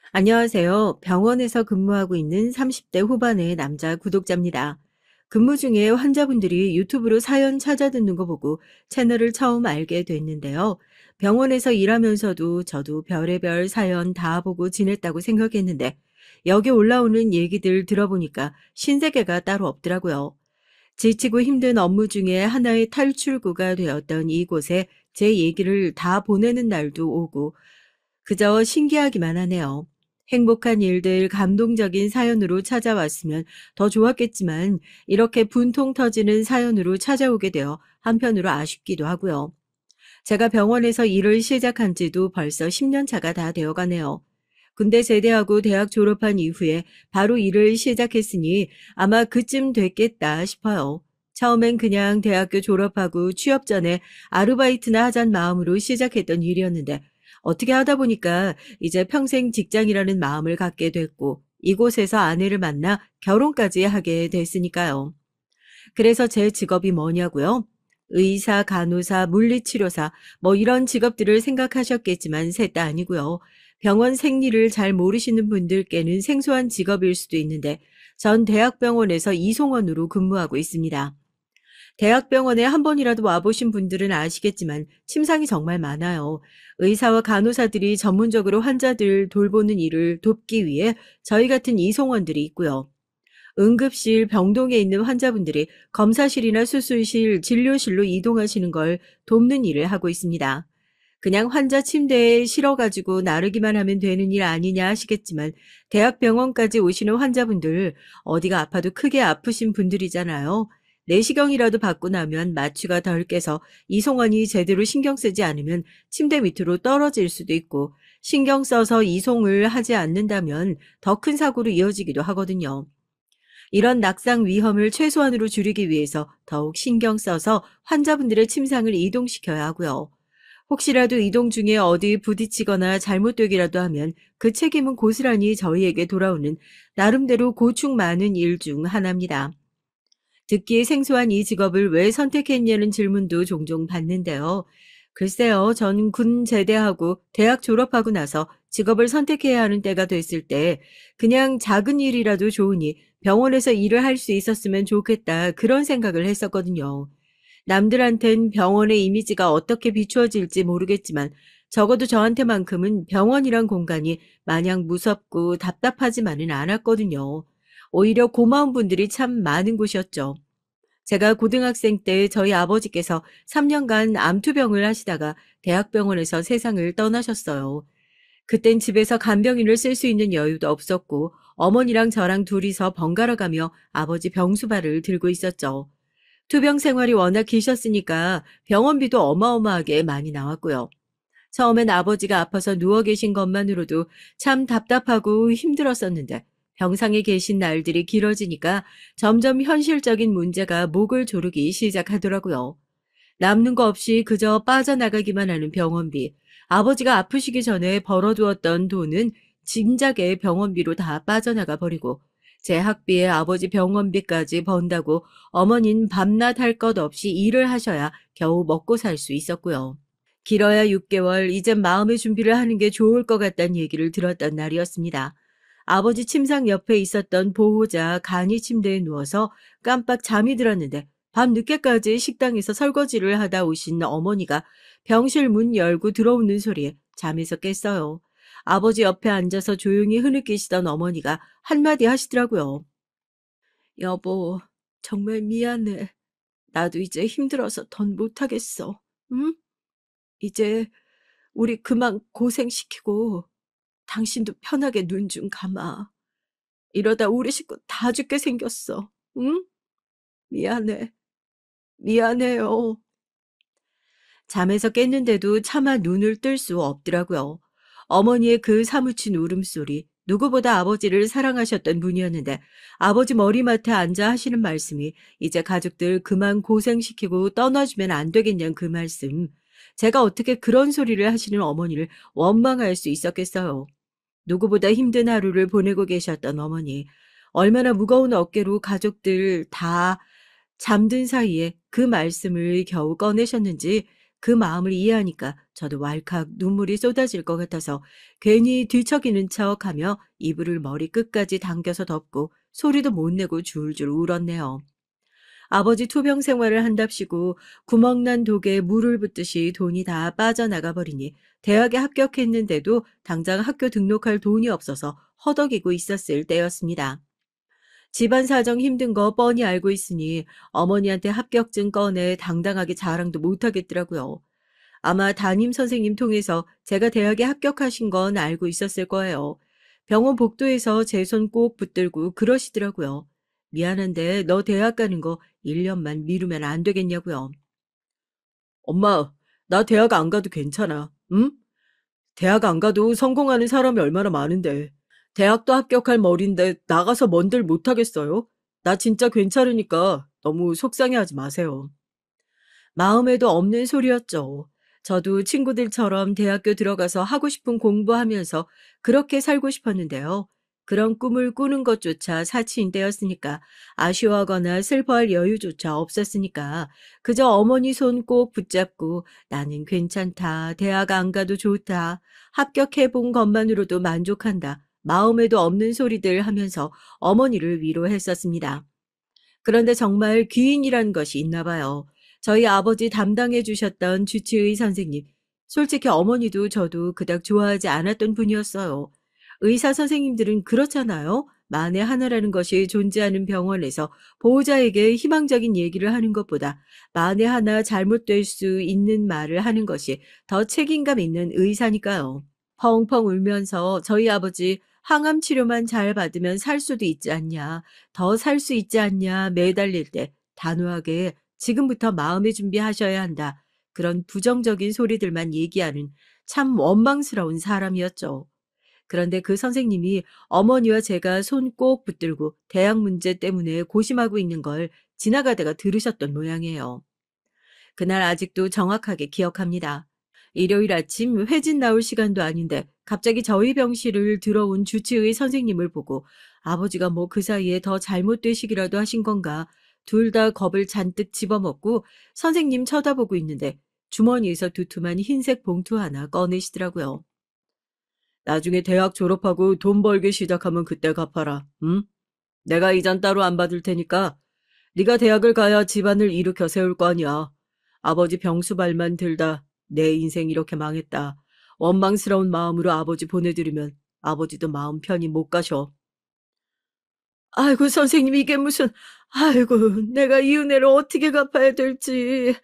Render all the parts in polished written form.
안녕하세요. 병원에서 근무하고 있는 30대 후반의 남자 구독자입니다. 근무 중에 환자분들이 유튜브로 사연 찾아 듣는 거 보고 채널을 처음 알게 됐는데요. 병원에서 일하면서도 저도 별의별 사연 다 보고 지냈다고 생각했는데 여기 올라오는 얘기들 들어보니까 신세계가 따로 없더라고요. 지치고 힘든 업무 중에 하나의 탈출구가 되었던 이곳에 제 얘기를 다 보내는 날도 오고 그저 신기하기만 하네요. 행복한 일들, 감동적인 사연으로 찾아왔으면 더 좋았겠지만 이렇게 분통 터지는 사연으로 찾아오게 되어 한편으로 아쉽기도 하고요. 제가 병원에서 일을 시작한 지도 벌써 10년 차가 다 되어 가네요. 군대 제대하고 대학 졸업한 이후에 바로 일을 시작했으니 아마 그쯤 됐겠다 싶어요. 처음엔 그냥 대학교 졸업하고 취업 전에 아르바이트나 하잔 마음으로 시작했던 일이었는데 어떻게 하다 보니까 이제 평생 직장이라는 마음을 갖게 됐고 이곳에서 아내를 만나 결혼까지 하게 됐으니까요. 그래서 제 직업이 뭐냐고요? 의사, 간호사, 물리치료사 뭐 이런 직업들을 생각하셨겠지만 셋 다 아니고요. 병원 생리를 잘 모르시는 분들께는 생소한 직업일 수도 있는데 전 대학병원에서 이송원으로 근무하고 있습니다. 대학병원에 한 번이라도 와보신 분들은 아시겠지만 침상이 정말 많아요. 의사와 간호사들이 전문적으로 환자들 돌보는 일을 돕기 위해 저희 같은 이송원들이 있고요. 응급실, 병동에 있는 환자분들이 검사실이나 수술실, 진료실로 이동하시는 걸 돕는 일을 하고 있습니다. 그냥 환자 침대에 실어가지고 나르기만 하면 되는 일 아니냐 하시겠지만 대학병원까지 오시는 환자분들 어디가 아파도 크게 아프신 분들이잖아요. 내시경이라도 받고 나면 마취가 덜 깨서 이송원이 제대로 신경 쓰지 않으면 침대 밑으로 떨어질 수도 있고 신경 써서 이송을 하지 않는다면 더 큰 사고로 이어지기도 하거든요. 이런 낙상 위험을 최소한으로 줄이기 위해서 더욱 신경 써서 환자분들의 침상을 이동시켜야 하고요. 혹시라도 이동 중에 어디 부딪히거나 잘못되기라도 하면 그 책임은 고스란히 저희에게 돌아오는 나름대로 고충 많은 일 중 하나입니다. 듣기에 생소한 이 직업을 왜 선택했냐는 질문도 종종 받는데요. 글쎄요, 전 군 제대하고 대학 졸업하고 나서 직업을 선택해야 하는 때가 됐을 때 그냥 작은 일이라도 좋으니 병원에서 일을 할 수 있었으면 좋겠다 그런 생각을 했었거든요. 남들한텐 병원의 이미지가 어떻게 비추어질지 모르겠지만 적어도 저한테만큼은 병원이란 공간이 마냥 무섭고 답답하지만은 않았거든요. 오히려 고마운 분들이 참 많은 곳이었죠. 제가 고등학생 때 저희 아버지께서 3년간 암투병을 하시다가 대학병원에서 세상을 떠나셨어요. 그땐 집에서 간병인을 쓸 수 있는 여유도 없었고 어머니랑 저랑 둘이서 번갈아 가며 아버지 병수발을 들고 있었죠. 투병 생활이 워낙 기셨으니까 병원비도 어마어마하게 많이 나왔고요. 처음엔 아버지가 아파서 누워 계신 것만으로도 참 답답하고 힘들었었는데 병상에 계신 날들이 길어지니까 점점 현실적인 문제가 목을 조르기 시작하더라고요. 남는 거 없이 그저 빠져나가기만 하는 병원비. 아버지가 아프시기 전에 벌어두었던 돈은 진작에 병원비로 다 빠져나가 버리고 제 학비에 아버지 병원비까지 번다고 어머닌 밤낮 할 것 없이 일을 하셔야 겨우 먹고 살 수 있었고요. 길어야 6개월, 이젠 마음의 준비를 하는 게 좋을 것 같다는 얘기를 들었던 날이었습니다. 아버지 침상 옆에 있었던 보호자 간이 침대에 누워서 깜빡 잠이 들었는데 밤 늦게까지 식당에서 설거지를 하다 오신 어머니가 병실 문 열고 들어오는 소리에 잠에서 깼어요. 아버지 옆에 앉아서 조용히 흐느끼시던 어머니가 한마디 하시더라고요. 여보, 정말 미안해. 나도 이제 힘들어서 더 못하겠어. 응? 이제 우리 그만 고생시키고 당신도 편하게 눈 좀 감아. 이러다 우리 식구 다 죽게 생겼어. 응? 미안해. 미안해요. 잠에서 깼는데도 차마 눈을 뜰 수 없더라고요. 어머니의 그 사무친 울음소리, 누구보다 아버지를 사랑하셨던 분이었는데 아버지 머리맡에 앉아 하시는 말씀이 이제 가족들 그만 고생시키고 떠나주면 안 되겠냐는 그 말씀. 제가 어떻게 그런 소리를 하시는 어머니를 원망할 수 있었겠어요. 누구보다 힘든 하루를 보내고 계셨던 어머니. 얼마나 무거운 어깨로 가족들 다 잠든 사이에 그 말씀을 겨우 꺼내셨는지 그 마음을 이해하니까 저도 왈칵 눈물이 쏟아질 것 같아서 괜히 뒤척이는 척하며 이불을 머리 끝까지 당겨서 덮고 소리도 못 내고 줄줄 울었네요. 아버지 투병 생활을 한답시고 구멍난 독에 물을 붓듯이 돈이 다 빠져나가 버리니 대학에 합격했는데도 당장 학교 등록할 돈이 없어서 허덕이고 있었을 때였습니다. 집안 사정 힘든 거 뻔히 알고 있으니 어머니한테 합격증 꺼내 당당하게 자랑도 못하겠더라고요. 아마 담임 선생님 통해서 제가 대학에 합격하신 건 알고 있었을 거예요. 병원 복도에서 제 손 꼭 붙들고 그러시더라고요. 미안한데 너 대학 가는 거 1년만 미루면 안 되겠냐고요. 엄마, 나 대학 안 가도 괜찮아. 응? 대학 안 가도 성공하는 사람이 얼마나 많은데. 대학도 합격할 머리인데 나가서 뭔들 못하겠어요? 나 진짜 괜찮으니까 너무 속상해하지 마세요. 마음에도 없는 소리였죠. 저도 친구들처럼 대학교 들어가서 하고 싶은 공부하면서 그렇게 살고 싶었는데요. 그런 꿈을 꾸는 것조차 사치인 때였으니까 아쉬워하거나 슬퍼할 여유조차 없었으니까 그저 어머니 손 꼭 붙잡고 나는 괜찮다, 대학 안 가도 좋다, 합격해본 것만으로도 만족한다, 마음에도 없는 소리들 하면서 어머니를 위로했었습니다. 그런데 정말 귀인이란 것이 있나 봐요. 저희 아버지 담당해 주셨던 주치의 선생님. 솔직히 어머니도 저도 그닥 좋아하지 않았던 분이었어요. 의사 선생님들은 그렇잖아요. 만에 하나라는 것이 존재하는 병원에서 보호자에게 희망적인 얘기를 하는 것보다 만에 하나 잘못될 수 있는 말을 하는 것이 더 책임감 있는 의사니까요. 펑펑 울면서 저희 아버지 항암 치료만 잘 받으면 살 수도 있지 않냐, 더 살 수 있지 않냐 매달릴 때 단호하게 지금부터 마음의 준비하셔야 한다. 그런 부정적인 소리들만 얘기하는 참 원망스러운 사람이었죠. 그런데 그 선생님이 어머니와 제가 손 꼭 붙들고 대학 문제 때문에 고심하고 있는 걸 지나가다가 들으셨던 모양이에요. 그날 아직도 정확하게 기억합니다. 일요일 아침 회진 나올 시간도 아닌데 갑자기 저희 병실을 들어온 주치의 선생님을 보고 아버지가 뭐 그 사이에 더 잘못되시기라도 하신 건가 둘 다 겁을 잔뜩 집어먹고 선생님 쳐다보고 있는데 주머니에서 두툼한 흰색 봉투 하나 꺼내시더라고요. 나중에 대학 졸업하고 돈 벌기 시작하면 그때 갚아라. 응? 내가 이자 따로 안 받을 테니까 네가 대학을 가야 집안을 일으켜 세울 거 아니야. 아버지 병수발만 들다 내 인생 이렇게 망했다. 원망스러운 마음으로 아버지 보내드리면 아버지도 마음 편히 못 가셔. 아이고 선생님 이게 무슨 아이고 내가 이 은혜를 어떻게 갚아야 될지.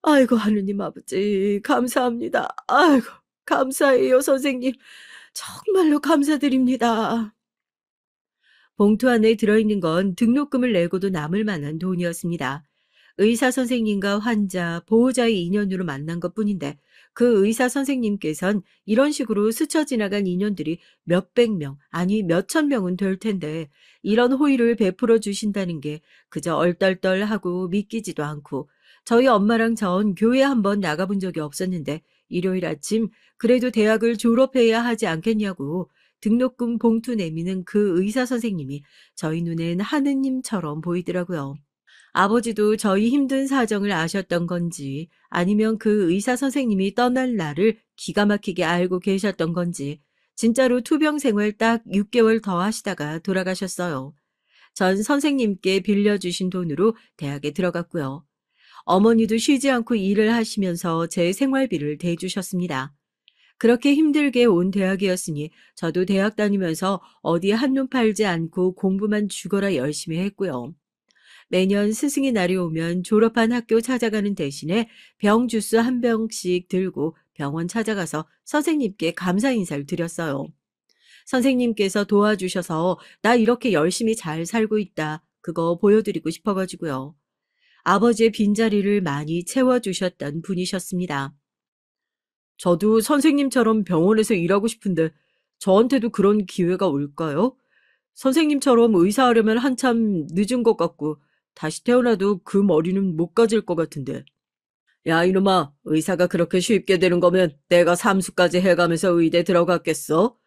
아이고 하느님 아버지 감사합니다. 아이고 감사해요 선생님. 정말로 감사드립니다. 봉투 안에 들어있는 건 등록금을 내고도 남을 만한 돈이었습니다. 의사 선생님과 환자, 보호자의 인연으로 만난 것뿐인데 그 의사 선생님께선 이런 식으로 스쳐 지나간 인연들이 몇백 명, 아니 몇천 명은 될 텐데 이런 호의를 베풀어 주신다는 게 그저 얼떨떨하고 믿기지도 않고 저희 엄마랑 전 교회 한번 나가본 적이 없었는데 일요일 아침 그래도 대학을 졸업해야 하지 않겠냐고 등록금 봉투 내미는 그 의사 선생님이 저희 눈엔 하느님처럼 보이더라고요. 아버지도 저희 힘든 사정을 아셨던 건지 아니면 그 의사 선생님이 떠날 날을 기가 막히게 알고 계셨던 건지 진짜로 투병 생활 딱 6개월 더 하시다가 돌아가셨어요. 전 선생님께 빌려주신 돈으로 대학에 들어갔고요. 어머니도 쉬지 않고 일을 하시면서 제 생활비를 대주셨습니다. 그렇게 힘들게 온 대학이었으니 저도 대학 다니면서 어디 한눈 팔지 않고 공부만 죽어라 열심히 했고요. 매년 스승의 날이 오면 졸업한 학교 찾아가는 대신에 병 주스 한 병씩 들고 병원 찾아가서 선생님께 감사 인사를 드렸어요. 선생님께서 도와주셔서 나 이렇게 열심히 잘 살고 있다. 그거 보여드리고 싶어가지고요. 아버지의 빈자리를 많이 채워주셨던 분이셨습니다. 저도 선생님처럼 병원에서 일하고 싶은데 저한테도 그런 기회가 올까요? 선생님처럼 의사하려면 한참 늦은 것 같고 다시 태어나도 그 머리는 못 가질 것 같은데. 야 이놈아 의사가 그렇게 쉽게 되는 거면 내가 삼수까지 해가면서 의대 들어갔겠어?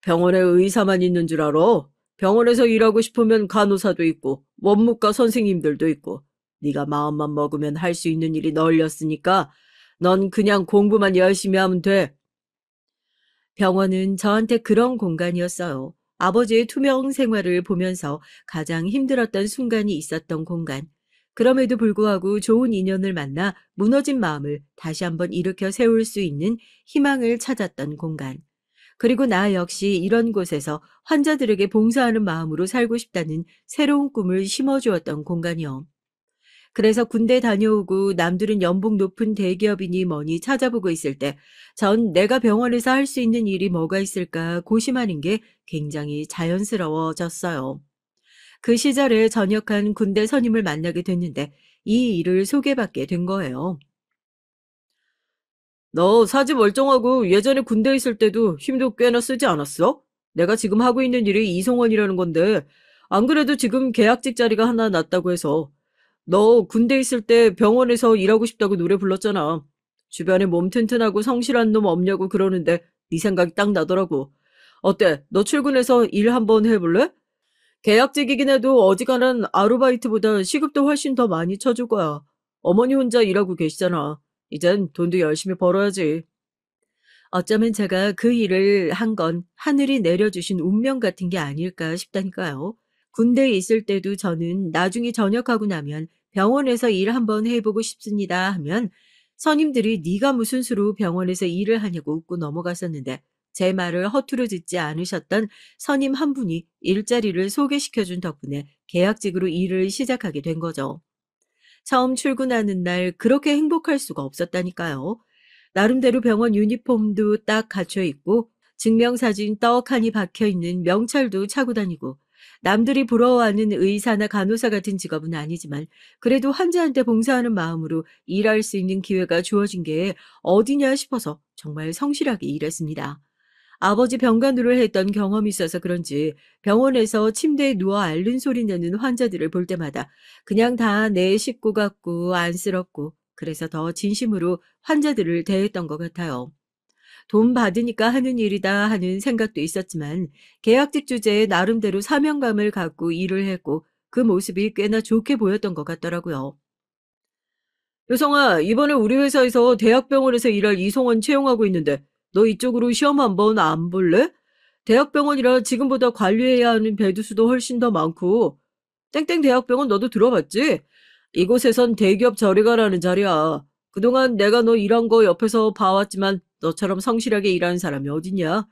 병원에 의사만 있는 줄 알아? 병원에서 일하고 싶으면 간호사도 있고 원무과 선생님들도 있고 네가 마음만 먹으면 할 수 있는 일이 널렸으니까 넌 그냥 공부만 열심히 하면 돼. 병원은 저한테 그런 공간이었어요. 아버지의 투명 생활을 보면서 가장 힘들었던 순간이 있었던 공간. 그럼에도 불구하고 좋은 인연을 만나 무너진 마음을 다시 한번 일으켜 세울 수 있는 희망을 찾았던 공간. 그리고 나 역시 이런 곳에서 환자들에게 봉사하는 마음으로 살고 싶다는 새로운 꿈을 심어주었던 공간이요. 그래서 군대 다녀오고 남들은 연봉 높은 대기업이니 뭐니 찾아보고 있을 때 전 내가 병원에서 할 수 있는 일이 뭐가 있을까 고심하는 게 굉장히 자연스러워졌어요. 그 시절에 전역한 군대 선임을 만나게 됐는데 이 일을 소개받게 된 거예요. 너 사지 멀쩡하고 예전에 군대 있을 때도 힘도 꽤나 쓰지 않았어? 내가 지금 하고 있는 일이 이송원이라는 건데 안 그래도 지금 계약직 자리가 하나 났다고 해서 너 군대 있을 때 병원에서 일하고 싶다고 노래 불렀잖아. 주변에 몸 튼튼하고 성실한 놈 없냐고 그러는데 네 생각이 딱 나더라고. 어때? 너 출근해서 일 한번 해볼래? 계약직이긴 해도 어지간한 아르바이트보다 시급도 훨씬 더 많이 쳐줄 거야. 어머니 혼자 일하고 계시잖아. 이젠 돈도 열심히 벌어야지. 어쩌면 제가 그 일을 한 건 하늘이 내려주신 운명 같은 게 아닐까 싶다니까요. 군대에 있을 때도 저는 나중에 전역하고 나면 병원에서 일 한번 해보고 싶습니다 하면 선임들이 네가 무슨 수로 병원에서 일을 하냐고 웃고 넘어갔었는데 제 말을 허투루 듣지 않으셨던 선임 한 분이 일자리를 소개시켜준 덕분에 계약직으로 일을 시작하게 된 거죠. 처음 출근하는 날 그렇게 행복할 수가 없었다니까요. 나름대로 병원 유니폼도 딱 갖춰 입고 증명사진 떡하니 박혀 있는 명찰도 차고 다니고 남들이 부러워하는 의사나 간호사 같은 직업은 아니지만 그래도 환자한테 봉사하는 마음으로 일할 수 있는 기회가 주어진 게 어디냐 싶어서 정말 성실하게 일했습니다. 아버지 병간호를 했던 경험이 있어서 그런지 병원에서 침대에 누워 앓는 소리 내는 환자들을 볼 때마다 그냥 다 내 식구 같고 안쓰럽고 그래서 더 진심으로 환자들을 대했던 것 같아요. 돈 받으니까 하는 일이다 하는 생각도 있었지만 계약직 주제에 나름대로 사명감을 갖고 일을 했고 그 모습이 꽤나 좋게 보였던 것 같더라고요. 효성아, 이번에 우리 회사에서 대학병원에서 일할 이송원 채용하고 있는데 너 이쪽으로 시험 한번 안 볼래? 대학병원이라 지금보다 관리해야 하는 배두 수도 훨씬 더 많고 땡땡 대학병원 너도 들어봤지? 이곳에선 대기업 저리가라는 자리야. 그동안 내가 너 일한 거 옆에서 봐왔지만 너처럼 성실하게 일하는 사람이 어딨냐?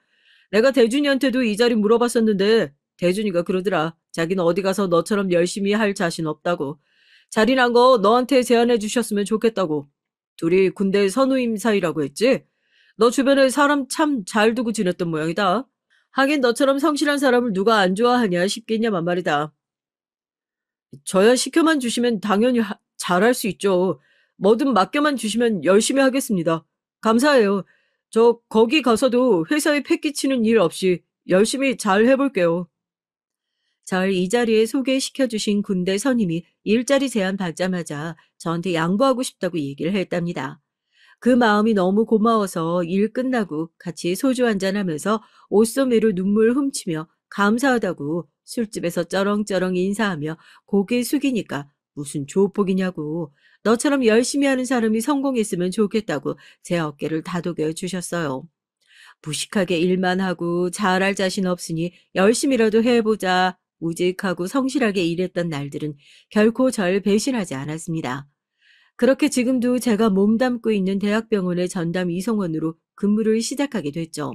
내가 대준이한테도 이 자리 물어봤었는데 대준이가 그러더라. 자기는 어디 가서 너처럼 열심히 할 자신 없다고. 자리 난 거 너한테 제안해 주셨으면 좋겠다고. 둘이 군대 선후임 사이라고 했지? 너 주변에 사람 참 잘 두고 지냈던 모양이다. 하긴 너처럼 성실한 사람을 누가 안 좋아하냐 싶겠냐만 말이다. 저야 시켜만 주시면 당연히 잘할 수 있죠. 뭐든 맡겨만 주시면 열심히 하겠습니다. 감사해요. 저 거기 가서도 회사에 패기치는 일 없이 열심히 잘 해볼게요. 절 이 자리에 소개시켜 주신 군대 선임이 일자리 제안 받자마자 저한테 양보하고 싶다고 얘기를 했답니다. 그 마음이 너무 고마워서 일 끝나고 같이 소주 한잔하면서 옷소매로 눈물 훔치며 감사하다고 술집에서 쩌렁쩌렁 인사하며 고개 숙이니까 무슨 조폭이냐고 너처럼 열심히 하는 사람이 성공했으면 좋겠다고 제 어깨를 다독여 주셨어요. 무식하게 일만 하고 잘할 자신 없으니 열심히라도 해보자 우직하고 성실하게 일했던 날들은 결코 절 배신하지 않았습니다. 그렇게 지금도 제가 몸담고 있는 대학병원의 전담 이송원으로 근무를 시작하게 됐죠.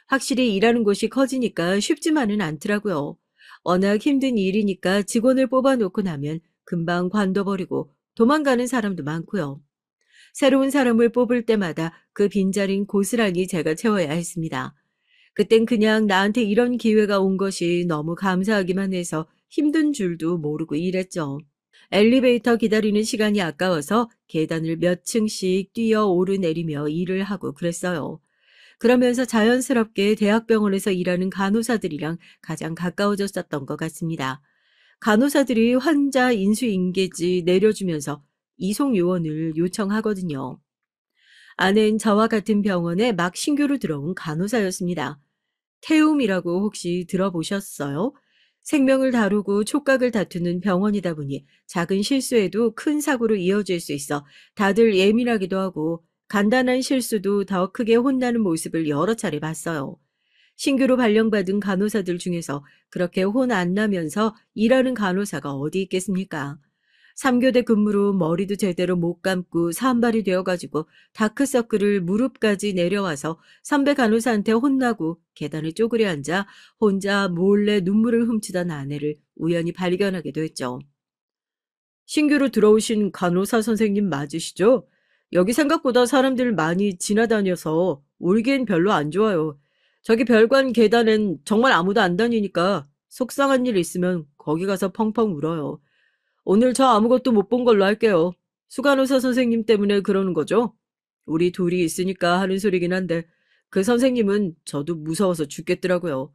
확실히 일하는 곳이 커지니까 쉽지만은 않더라고요. 워낙 힘든 일이니까 직원을 뽑아놓고 나면 금방 관둬버리고 도망가는 사람도 많고요. 새로운 사람을 뽑을 때마다 그 빈자리는 고스란히 제가 채워야 했습니다. 그땐 그냥 나한테 이런 기회가 온 것이 너무 감사하기만 해서 힘든 줄도 모르고 일했죠. 엘리베이터 기다리는 시간이 아까워서 계단을 몇 층씩 뛰어 오르내리며 일을 하고 그랬어요. 그러면서 자연스럽게 대학병원에서 일하는 간호사들이랑 가장 가까워졌었던 것 같습니다. 간호사들이 환자 인수인계지 내려주면서 이송 요원을 요청하거든요. 아내는 저와 같은 병원에 막 신규로 들어온 간호사였습니다. 태움이라고 혹시 들어보셨어요? 생명을 다루고 촉각을 다투는 병원이다 보니 작은 실수에도 큰 사고로 이어질 수 있어 다들 예민하기도 하고 간단한 실수도 더 크게 혼나는 모습을 여러 차례 봤어요. 신규로 발령받은 간호사들 중에서 그렇게 혼 안 나면서 일하는 간호사가 어디 있겠습니까? 3교대 근무로 머리도 제대로 못 감고 산발이 되어가지고 다크서클을 무릎까지 내려와서 선배 간호사한테 혼나고 계단에 쪼그려 앉아 혼자 몰래 눈물을 훔치던 아내를 우연히 발견하기도 했죠. 신규로 들어오신 간호사 선생님 맞으시죠? 여기 생각보다 사람들 많이 지나다녀서 울기엔 별로 안 좋아요. 저기 별관 계단엔 정말 아무도 안 다니니까 속상한 일 있으면 거기 가서 펑펑 울어요. 오늘 저 아무것도 못 본 걸로 할게요. 수간호사 선생님 때문에 그러는 거죠? 우리 둘이 있으니까 하는 소리긴 한데 그 선생님은 저도 무서워서 죽겠더라고요.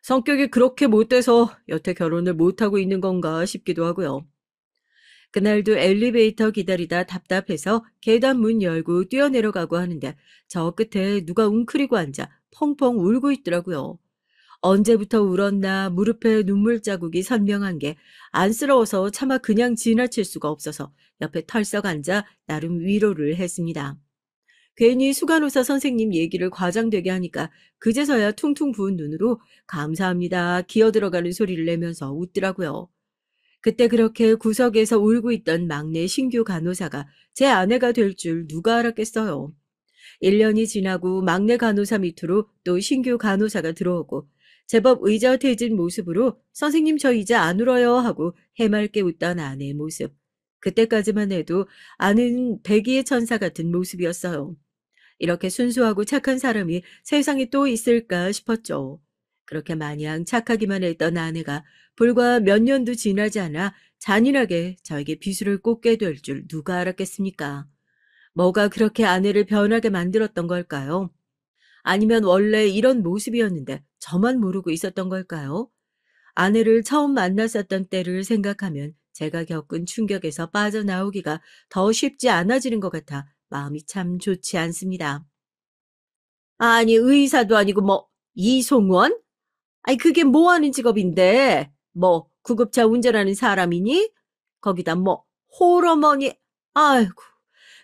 성격이 그렇게 못돼서 여태 결혼을 못하고 있는 건가 싶기도 하고요. 그날도 엘리베이터 기다리다 답답해서 계단 문 열고 뛰어내려가고 하는데 저 끝에 누가 웅크리고 앉아 펑펑 울고 있더라고요. 언제부터 울었나 무릎에 눈물 자국이 선명한 게 안쓰러워서 차마 그냥 지나칠 수가 없어서 옆에 털썩 앉아 나름 위로를 했습니다. 괜히 수간호사 선생님 얘기를 과장되게 하니까 그제서야 퉁퉁 부은 눈으로 감사합니다 기어들어가는 소리를 내면서 웃더라고요. 그때 그렇게 구석에서 울고 있던 막내 신규 간호사가 제 아내가 될 줄 누가 알았겠어요. 1년이 지나고 막내 간호사 밑으로 또 신규 간호사가 들어오고 제법 의젓해진 모습으로 선생님 저 이제 안 울어요 하고 해맑게 웃던 아내의 모습. 그때까지만 해도 아내는 백의의 천사 같은 모습이었어요. 이렇게 순수하고 착한 사람이 세상에 또 있을까 싶었죠. 그렇게 마냥 착하기만 했던 아내가 불과 몇 년도 지나지 않아 잔인하게 저에게 비수를 꽂게 될 줄 누가 알았겠습니까? 뭐가 그렇게 아내를 변하게 만들었던 걸까요? 아니면 원래 이런 모습이었는데 저만 모르고 있었던 걸까요? 아내를 처음 만났었던 때를 생각하면 제가 겪은 충격에서 빠져나오기가 더 쉽지 않아지는 것 같아 마음이 참 좋지 않습니다. 아니, 의사도 아니고 뭐, 이송원? 아니, 그게 뭐 하는 직업인데? 뭐, 구급차 운전하는 사람이니? 거기다 뭐, 홀어머니, 아이고.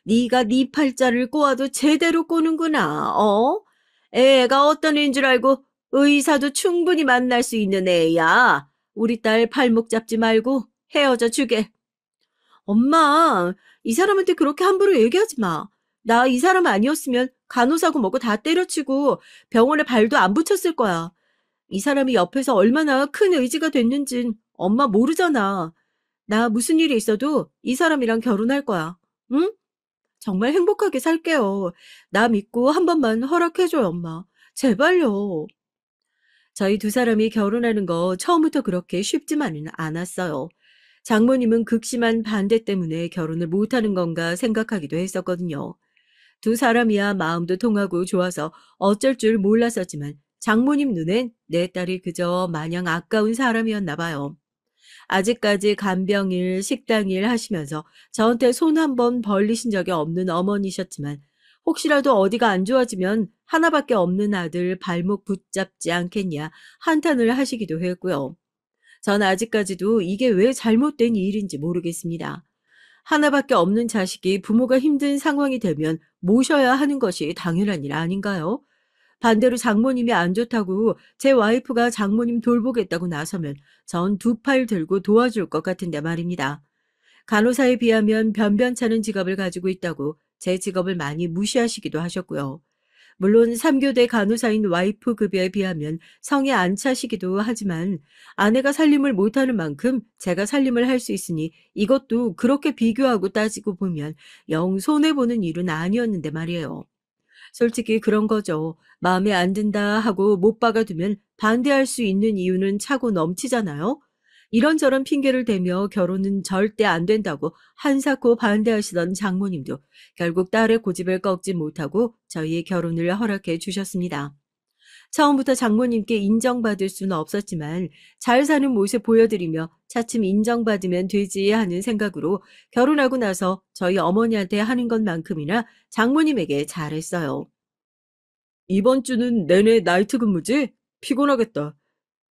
네가 네 팔자를 꼬아도 제대로 꼬는구나. 어? 애가 어떤 애인 줄 알고 의사도 충분히 만날 수 있는 애야. 우리 딸 발목 잡지 말고 헤어져 주게. 엄마, 이 사람한테 그렇게 함부로 얘기하지 마. 나 이 사람 아니었으면 간호사고 뭐고 다 때려치고 병원에 발도 안 붙였을 거야. 이 사람이 옆에서 얼마나 큰 의지가 됐는진 엄마 모르잖아. 나 무슨 일이 있어도 이 사람이랑 결혼할 거야. 응? 정말 행복하게 살게요. 나 믿고 한 번만 허락해줘요, 엄마. 제발요. 저희 두 사람이 결혼하는 거 처음부터 그렇게 쉽지만은 않았어요. 장모님은 극심한 반대 때문에 결혼을 못하는 건가 생각하기도 했었거든요. 두 사람이야 마음도 통하고 좋아서 어쩔 줄 몰랐었지만 장모님 눈엔 내 딸이 그저 마냥 아까운 사람이었나 봐요. 아직까지 간병일, 식당일 하시면서 저한테 손 한 번 벌리신 적이 없는 어머니셨지만 혹시라도 어디가 안 좋아지면 하나밖에 없는 아들 발목 붙잡지 않겠냐 한탄을 하시기도 했고요. 전 아직까지도 이게 왜 잘못된 일인지 모르겠습니다. 하나밖에 없는 자식이 부모가 힘든 상황이 되면 모셔야 하는 것이 당연한 일 아닌가요? 반대로 장모님이 안 좋다고 제 와이프가 장모님 돌보겠다고 나서면 전 두 팔 들고 도와줄 것 같은데 말입니다. 간호사에 비하면 변변찮은 직업을 가지고 있다고 제 직업을 많이 무시하시기도 하셨고요. 물론 3교대 간호사인 와이프 급여에 비하면 성에 안 차시기도 하지만 아내가 살림을 못하는 만큼 제가 살림을 할 수 있으니 이것도 그렇게 비교하고 따지고 보면 영 손해보는 일은 아니었는데 말이에요. 솔직히 그런 거죠. 마음에 안 든다 하고 못 박아두면 반대할 수 있는 이유는 차고 넘치잖아요. 이런저런 핑계를 대며 결혼은 절대 안 된다고 한사코 반대하시던 장모님도 결국 딸의 고집을 꺾지 못하고 저희의 결혼을 허락해 주셨습니다. 처음부터 장모님께 인정받을 수는 없었지만 잘 사는 모습 보여드리며 차츰 인정받으면 되지 하는 생각으로 결혼하고 나서 저희 어머니한테 하는 것만큼이나 장모님에게 잘했어요. 이번 주는 내내 나이트 근무지? 피곤하겠다.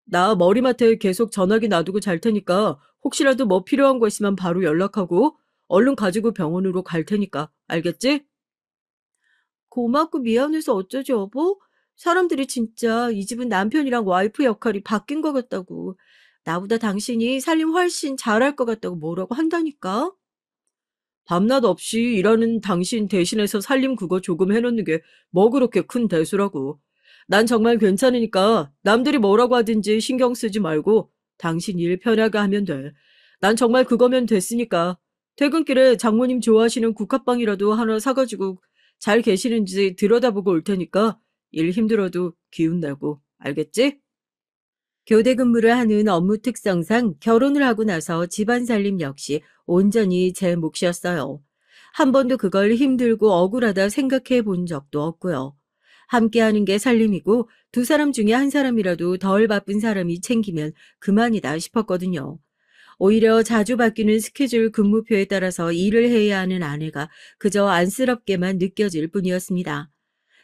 나 머리맡에 계속 전화기 놔두고 잘 테니까 혹시라도 뭐 필요한 거 있으면 바로 연락하고 얼른 가지고 병원으로 갈 테니까. 알겠지? 고맙고 미안해서 어쩌지 여보? 사람들이 진짜 이 집은 남편이랑 와이프 역할이 바뀐 것 같다고. 나보다 당신이 살림 훨씬 잘할 것 같다고 뭐라고 한다니까? 밤낮 없이 일하는 당신 대신해서 살림 그거 조금 해놓는 게 뭐 그렇게 큰 대수라고. 난 정말 괜찮으니까 남들이 뭐라고 하든지 신경 쓰지 말고 당신 일 편하게 하면 돼. 난 정말 그거면 됐으니까. 퇴근길에 장모님 좋아하시는 국화빵이라도 하나 사가지고 잘 계시는지 들여다보고 올 테니까 일 힘들어도 기운 내고. 알겠지? 교대 근무를 하는 업무 특성상 결혼을 하고 나서 집안 살림 역시 온전히 제 몫이었어요. 한 번도 그걸 힘들고 억울하다 생각해 본 적도 없고요. 함께 하는 게 살림이고 두 사람 중에 한 사람이라도 덜 바쁜 사람이 챙기면 그만이다 싶었거든요. 오히려 자주 바뀌는 스케줄 근무표에 따라서 일을 해야 하는 아내가 그저 안쓰럽게만 느껴질 뿐이었습니다.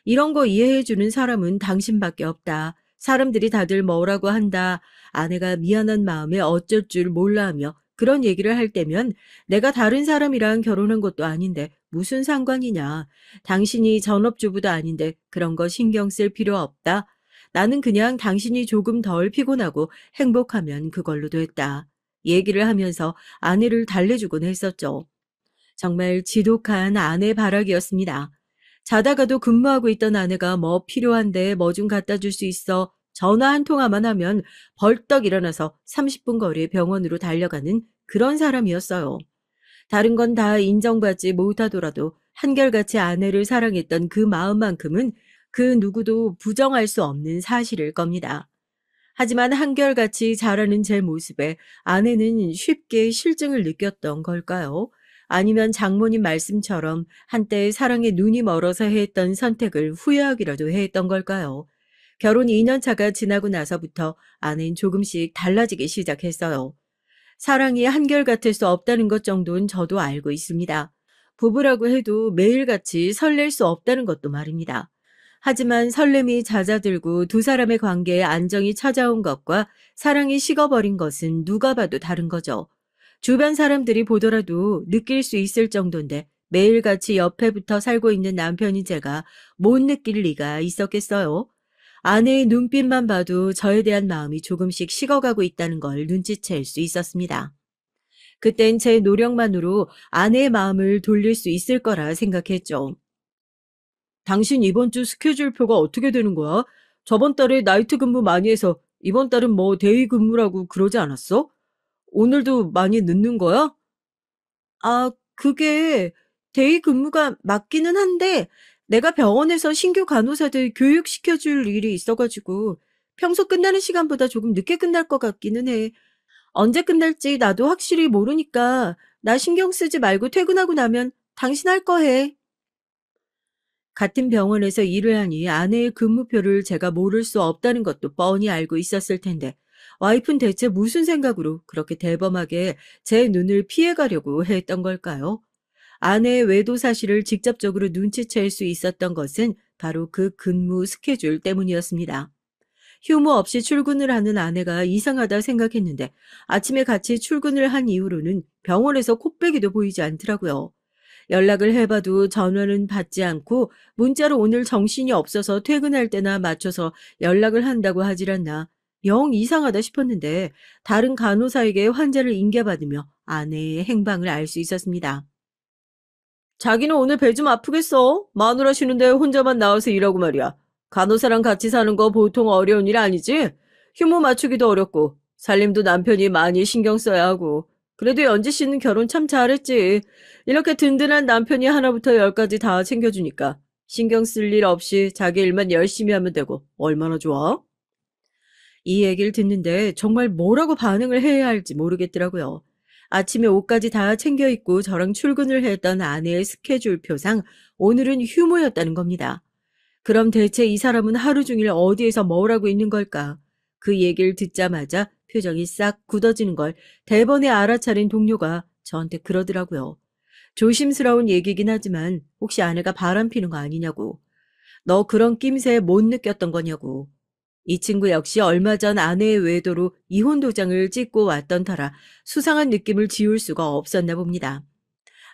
이런 거 이해해주는 사람은 당신밖에 없다. 사람들이 다들 뭐라고 한다. 아내가 미안한 마음에 어쩔 줄 몰라 하며 그런 얘기를 할 때면 내가 다른 사람이랑 결혼한 것도 아닌데 무슨 상관이냐. 당신이 전업주부도 아닌데 그런 거 신경 쓸 필요 없다. 나는 그냥 당신이 조금 덜 피곤하고 행복하면 그걸로 됐다. 얘기를 하면서 아내를 달래주곤 했었죠. 정말 지독한 아내 발악이었습니다. 자다가도 근무하고 있던 아내가 뭐 필요한데 뭐 좀 갖다 줄 수 있어. 전화 한 통화만 하면 벌떡 일어나서 30분 거리의 병원으로 달려가는 그런 사람이었어요. 다른 건 다 인정받지 못하더라도 한결같이 아내를 사랑했던 그 마음만큼은 그 누구도 부정할 수 없는 사실일 겁니다. 하지만 한결같이 자라는 제 모습에 아내는 쉽게 실증을 느꼈던 걸까요? 아니면 장모님 말씀처럼 한때 사랑에 눈이 멀어서 했던 선택을 후회하기라도 했던 걸까요? 결혼 2년 차가 지나고 나서부터 아내는 조금씩 달라지기 시작했어요. 사랑이 한결같을 수 없다는 것 정도는 저도 알고 있습니다. 부부라고 해도 매일같이 설렐 수 없다는 것도 말입니다. 하지만 설렘이 잦아들고 두 사람의 관계에 안정이 찾아온 것과 사랑이 식어버린 것은 누가 봐도 다른 거죠. 주변 사람들이 보더라도 느낄 수 있을 정도인데 매일같이 옆에 붙어 살고 있는 남편인 제가 못 느낄 리가 있었겠어요. 아내의 눈빛만 봐도 저에 대한 마음이 조금씩 식어가고 있다는 걸 눈치챌 수 있었습니다. 그땐 제 노력만으로 아내의 마음을 돌릴 수 있을 거라 생각했죠. 당신 이번 주 스케줄표가 어떻게 되는 거야? 저번 달에 나이트 근무 많이 해서 이번 달은 뭐 데이 근무라고 그러지 않았어? 오늘도 많이 늦는 거야? 아, 그게 데이 근무가 맞기는 한데 내가 병원에서 신규 간호사들 교육시켜줄 일이 있어가지고 평소 끝나는 시간보다 조금 늦게 끝날 것 같기는 해. 언제 끝날지 나도 확실히 모르니까 나 신경 쓰지 말고 퇴근하고 나면 당신 할 거 해. 같은 병원에서 일을 하니 아내의 근무표를 제가 모를 수 없다는 것도 뻔히 알고 있었을 텐데 와이프는 대체 무슨 생각으로 그렇게 대범하게 제 눈을 피해가려고 했던 걸까요? 아내의 외도 사실을 직접적으로 눈치챌 수 있었던 것은 바로 그 근무 스케줄 때문이었습니다. 휴무 없이 출근을 하는 아내가 이상하다 생각했는데 아침에 같이 출근을 한 이후로는 병원에서 코빼기도 보이지 않더라고요. 연락을 해봐도 전화는 받지 않고 문자로 오늘 정신이 없어서 퇴근할 때나 맞춰서 연락을 한다고 하질 않나. 영 이상하다 싶었는데 다른 간호사에게 환자를 인계받으며 아내의 행방을 알 수 있었습니다. 자기는 오늘 배 좀 아프겠어? 마누라 쉬는데 혼자만 나와서 일하고 말이야. 간호사랑 같이 사는 거 보통 어려운 일 아니지? 휴무 맞추기도 어렵고 살림도 남편이 많이 신경 써야 하고 그래도 연지 씨는 결혼 참 잘했지. 이렇게 든든한 남편이 하나부터 열까지 다 챙겨주니까 신경 쓸 일 없이 자기 일만 열심히 하면 되고 얼마나 좋아? 이 얘기를 듣는데 정말 뭐라고 반응을 해야 할지 모르겠더라고요. 아침에 옷까지 다 챙겨 입고 저랑 출근을 했던 아내의 스케줄표상 오늘은 휴무였다는 겁니다. 그럼 대체 이 사람은 하루 종일 어디에서 뭘 하고 있는 걸까? 그 얘기를 듣자마자 표정이 싹 굳어지는 걸 대번에 알아차린 동료가 저한테 그러더라고요. 조심스러운 얘기긴 하지만 혹시 아내가 바람 피는 거 아니냐고. 너 그런 낌새 못 느꼈던 거냐고. 이 친구 역시 얼마 전 아내의 외도로 이혼 도장을 찍고 왔던 터라 수상한 느낌을 지울 수가 없었나 봅니다.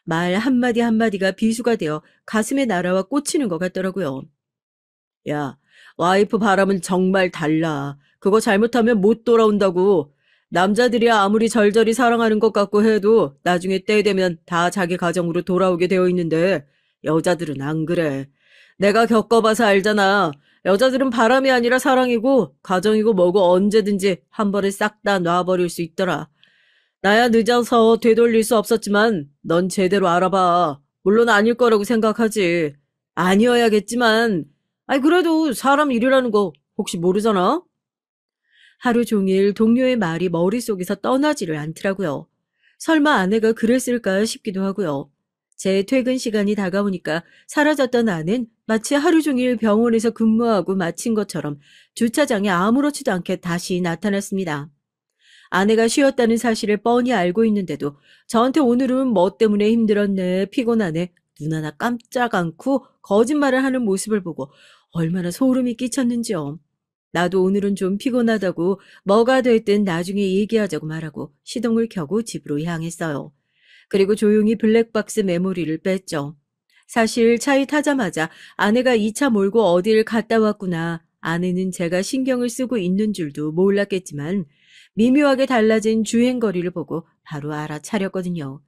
말 한마디 한마디가 비수가 되어 가슴에 날아와 꽂히는 것 같더라고요. 야, 와이프 바람은 정말 달라. 그거 잘못하면 못 돌아온다고. 남자들이 아무리 절절히 사랑하는 것 같고 해도 나중에 때 되면 다 자기 가정으로 돌아오게 되어 있는데 여자들은 안 그래. 내가 겪어봐서 알잖아. 여자들은 바람이 아니라 사랑이고 가정이고 뭐고 언제든지 한 번에 싹 다 놔버릴 수 있더라. 나야 늦어서 되돌릴 수 없었지만 넌 제대로 알아봐. 물론 아닐 거라고 생각하지. 아니어야겠지만 아이 그래도 사람 일이라는 거 혹시 모르잖아? 하루 종일 동료의 말이 머릿속에서 떠나지를 않더라고요. 설마 아내가 그랬을까 싶기도 하고요. 제 퇴근 시간이 다가오니까 사라졌던 아내는 마치 하루 종일 병원에서 근무하고 마친 것처럼 주차장에 아무렇지도 않게 다시 나타났습니다. 아내가 쉬었다는 사실을 뻔히 알고 있는데도 저한테 오늘은 뭐 때문에 힘들었네, 피곤하네, 눈 하나 깜짝 않고 거짓말을 하는 모습을 보고 얼마나 소름이 끼쳤는지요. 나도 오늘은 좀 피곤하다고 뭐가 됐든 나중에 얘기하자고 말하고 시동을 켜고 집으로 향했어요. 그리고 조용히 블랙박스 메모리를 뺐죠. 사실 차에 타자마자 아내가 이 차 몰고 어디를 갔다 왔구나. 아내는 제가 신경을 쓰고 있는 줄도 몰랐겠지만 미묘하게 달라진 주행거리를 보고 바로 알아차렸거든요.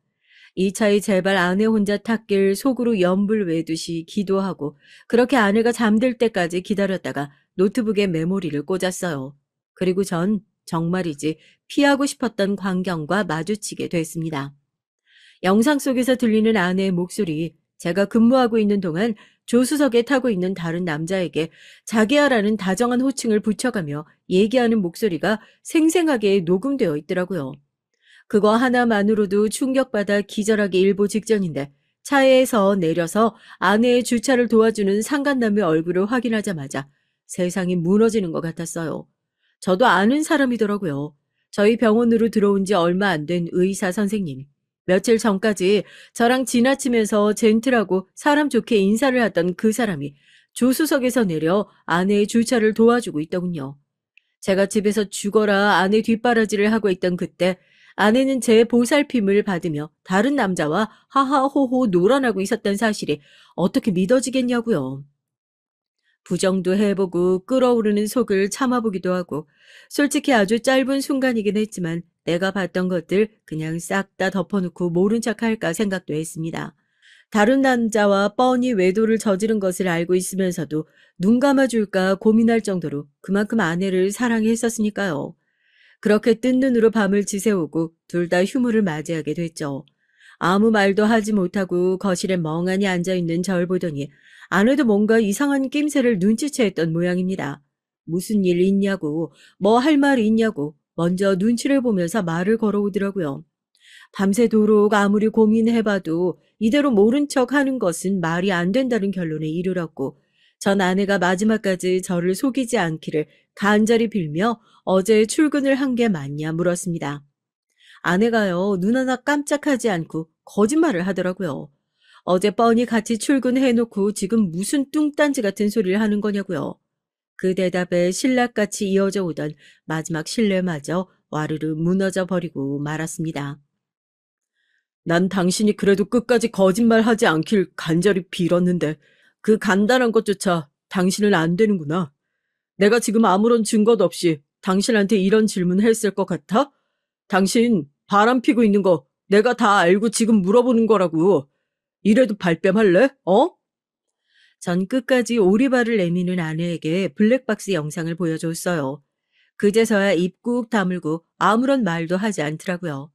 이 차에 제발 아내 혼자 탔길 속으로 연불 외듯이 기도하고 그렇게 아내가 잠들 때까지 기다렸다가 노트북에 메모리를 꽂았어요. 그리고 전 정말이지 피하고 싶었던 광경과 마주치게 됐습니다. 영상 속에서 들리는 아내의 목소리, 제가 근무하고 있는 동안 조수석에 타고 있는 다른 남자에게 자기야라는 다정한 호칭을 붙여가며 얘기하는 목소리가 생생하게 녹음되어 있더라고요. 그거 하나만으로도 충격받아 기절하기 일보 직전인데 차에서 내려서 아내의 주차를 도와주는 상간남의 얼굴을 확인하자마자 세상이 무너지는 것 같았어요. 저도 아는 사람이더라고요. 저희 병원으로 들어온 지 얼마 안 된 의사 선생님. 며칠 전까지 저랑 지나치면서 젠틀하고 사람 좋게 인사를 하던 그 사람이 조수석에서 내려 아내의 주차를 도와주고 있더군요. 제가 집에서 죽어라 아내 뒷바라지를 하고 있던 그때 아내는 제 보살핌을 받으며 다른 남자와 하하호호 놀아나고 있었던 사실이 어떻게 믿어지겠냐고요. 부정도 해보고 끓어오르는 속을 참아보기도 하고 솔직히 아주 짧은 순간이긴 했지만 내가 봤던 것들 그냥 싹 다 덮어놓고 모른 척할까 생각도 했습니다. 다른 남자와 뻔히 외도를 저지른 것을 알고 있으면서도 눈 감아줄까 고민할 정도로 그만큼 아내를 사랑했었으니까요. 그렇게 뜬 눈으로 밤을 지새우고 둘 다 휴무를 맞이하게 됐죠. 아무 말도 하지 못하고 거실에 멍하니 앉아있는 절 보더니 아내도 뭔가 이상한 낌새를 눈치채했던 모양입니다. 무슨 일 있냐고, 뭐 할 말이 있냐고 먼저 눈치를 보면서 말을 걸어오더라고요. 밤새도록 아무리 고민해봐도 이대로 모른 척 하는 것은 말이 안 된다는 결론에 이르렀고 전 아내가 마지막까지 저를 속이지 않기를 간절히 빌며 어제 출근을 한 게 맞냐 물었습니다. 아내가요, 눈 하나 깜짝하지 않고 거짓말을 하더라고요. 어제 뻔히 같이 출근해놓고 지금 무슨 뚱딴지 같은 소리를 하는 거냐고요. 그 대답에 신락같이 이어져 오던 마지막 신뢰마저 와르르 무너져 버리고 말았습니다. 난 당신이 그래도 끝까지 거짓말하지 않길 간절히 빌었는데 그 간단한 것조차 당신은 안 되는구나. 내가 지금 아무런 증거도 없이 당신한테 이런 질문 했을 것 같아? 당신 바람 피고 있는 거 내가 다 알고 지금 물어보는 거라고. 이래도 발뺌할래? 어? 전 끝까지 오리발을 내미는 아내에게 블랙박스 영상을 보여줬어요. 그제서야 입 꾹 다물고 아무런 말도 하지 않더라고요.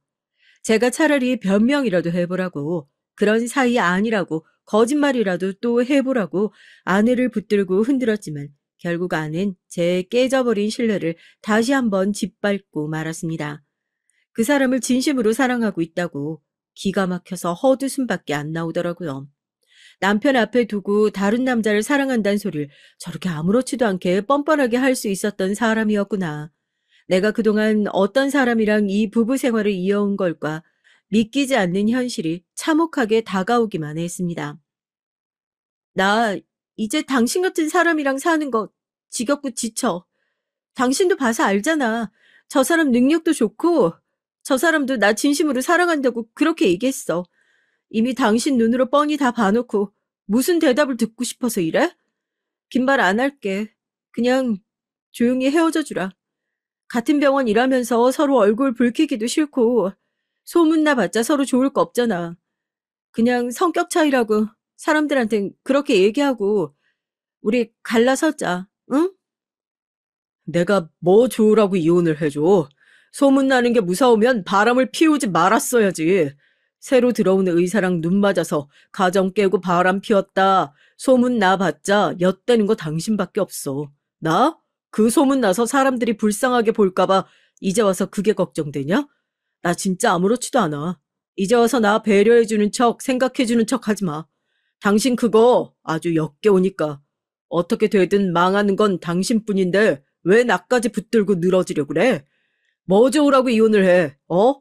제가 차라리 변명이라도 해보라고, 그런 사이 아니라고, 거짓말이라도 또 해보라고 아내를 붙들고 흔들었지만 결국 아내는 제 깨져버린 신뢰를 다시 한번 짓밟고 말았습니다. 그 사람을 진심으로 사랑하고 있다고 기가 막혀서 헛웃음밖에 안 나오더라고요. 남편 앞에 두고 다른 남자를 사랑한다는 소리를 저렇게 아무렇지도 않게 뻔뻔하게 할 수 있었던 사람이었구나. 내가 그동안 어떤 사람이랑 이 부부 생활을 이어온 걸까 믿기지 않는 현실이 참혹하게 다가오기만 했습니다. 나 이제 당신 같은 사람이랑 사는 거 지겹고 지쳐. 당신도 봐서 알잖아. 저 사람 능력도 좋고 저 사람도 나 진심으로 사랑한다고 그렇게 얘기했어. 이미 당신 눈으로 뻔히 다 봐놓고 무슨 대답을 듣고 싶어서 이래? 긴 말 안 할게. 그냥 조용히 헤어져 주라. 같은 병원 일하면서 서로 얼굴 붉히기도 싫고 소문나 봤자 서로 좋을 거 없잖아. 그냥 성격 차이라고 사람들한텐 그렇게 얘기하고 우리 갈라서자, 응? 내가 뭐 좋으라고 이혼을 해줘. 소문나는 게 무서우면 바람을 피우지 말았어야지. 새로 들어온 의사랑 눈 맞아서 가정 깨고 바람 피웠다. 소문 나봤자 엿대는 거 당신밖에 없어. 나? 그 소문 나서 사람들이 불쌍하게 볼까봐 이제 와서 그게 걱정되냐? 나 진짜 아무렇지도 않아. 이제 와서 나 배려해주는 척, 생각해주는 척 하지 마. 당신 그거 아주 역겨우니까. 어떻게 되든 망하는 건 당신뿐인데 왜 나까지 붙들고 늘어지려고 그래? 뭐 좋으라고 이혼을 해, 어?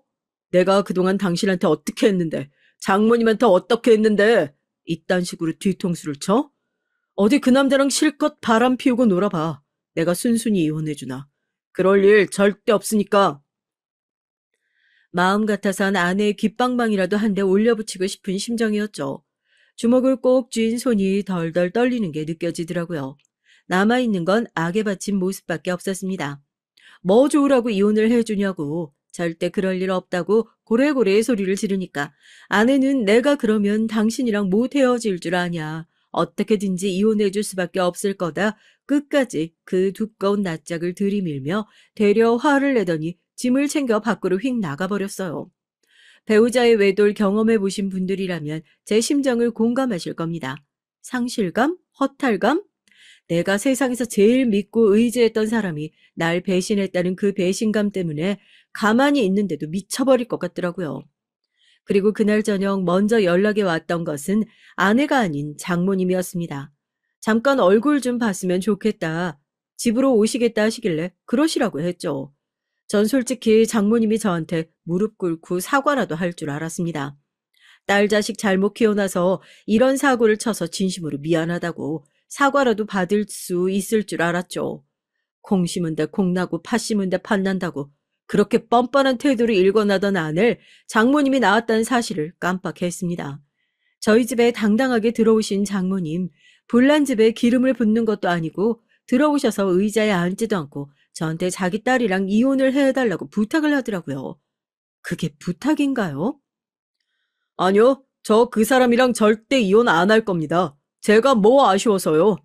내가 그동안 당신한테 어떻게 했는데, 장모님한테 어떻게 했는데, 이딴 식으로 뒤통수를 쳐? 어디 그 남자랑 실컷 바람 피우고 놀아봐. 내가 순순히 이혼해주나. 그럴 일 절대 없으니까. 마음 같아선 아내의 귓방망이라도 한 대 올려붙이고 싶은 심정이었죠. 주먹을 꼭 쥔 손이 덜덜 떨리는 게 느껴지더라고요. 남아있는 건 악에 바친 모습밖에 없었습니다. 뭐 좋으라고 이혼을 해주냐고. 절대 그럴 일 없다고 고래고래 소리를 지르니까 아내는 내가 그러면 당신이랑 못 헤어질 줄 아냐. 어떻게든지 이혼해줄 수밖에 없을 거다. 끝까지 그 두꺼운 낯짝을 들이밀며 되려 화를 내더니 짐을 챙겨 밖으로 휙 나가버렸어요. 배우자의 외도를 경험해 보신 분들이라면 제 심정을 공감하실 겁니다. 상실감? 허탈감? 내가 세상에서 제일 믿고 의지했던 사람이 날 배신했다는 그 배신감 때문에 가만히 있는데도 미쳐버릴 것 같더라고요. 그리고 그날 저녁 먼저 연락이 왔던 것은 아내가 아닌 장모님이었습니다. 잠깐 얼굴 좀 봤으면 좋겠다. 집으로 오시겠다 하시길래 그러시라고 했죠. 전 솔직히 장모님이 저한테 무릎 꿇고 사과라도 할 줄 알았습니다. 딸 자식 잘못 키워놔서 이런 사고를 쳐서 진심으로 미안하다고 사과라도 받을 수 있을 줄 알았죠. 콩 심은 데 콩 나고 팥 심은 데 팥 난다고 그렇게 뻔뻔한 태도를 일궈나던 아내를 장모님이 낳았다는 사실을 깜빡했습니다. 저희 집에 당당하게 들어오신 장모님, 불난 집에 기름을 붓는 것도 아니고 들어오셔서 의자에 앉지도 않고 저한테 자기 딸이랑 이혼을 해달라고 부탁을 하더라고요. 그게 부탁인가요? 아니요, 저 그 사람이랑 절대 이혼 안 할 겁니다. 제가 뭐 아쉬워서요.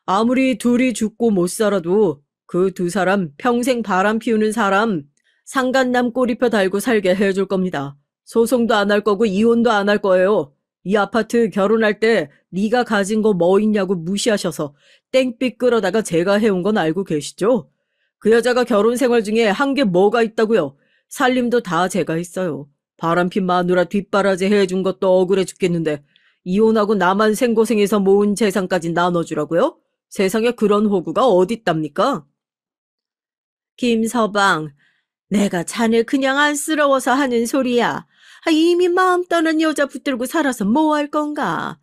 아무리 둘이 죽고 못 살아도 그 두 사람 평생 바람 피우는 사람 상간남 꼬리표 달고 살게 해줄 겁니다. 소송도 안 할 거고 이혼도 안 할 거예요. 이 아파트 결혼할 때 네가 가진 거 뭐 있냐고 무시하셔서 땡빛 끌어다가 제가 해온 건 알고 계시죠? 그 여자가 결혼 생활 중에 한 게 뭐가 있다고요? 살림도 다 제가 했어요. 바람핀 마누라 뒷바라지 해준 것도 억울해 죽겠는데 이혼하고 나만 생고생해서 모은 재산까지 나눠주라고요? 세상에 그런 호구가 어딨답니까? 김서방, 내가 자네 그냥 안쓰러워서 하는 소리야. 이미 마음 떠난 여자 붙들고 살아서 뭐 할 건가?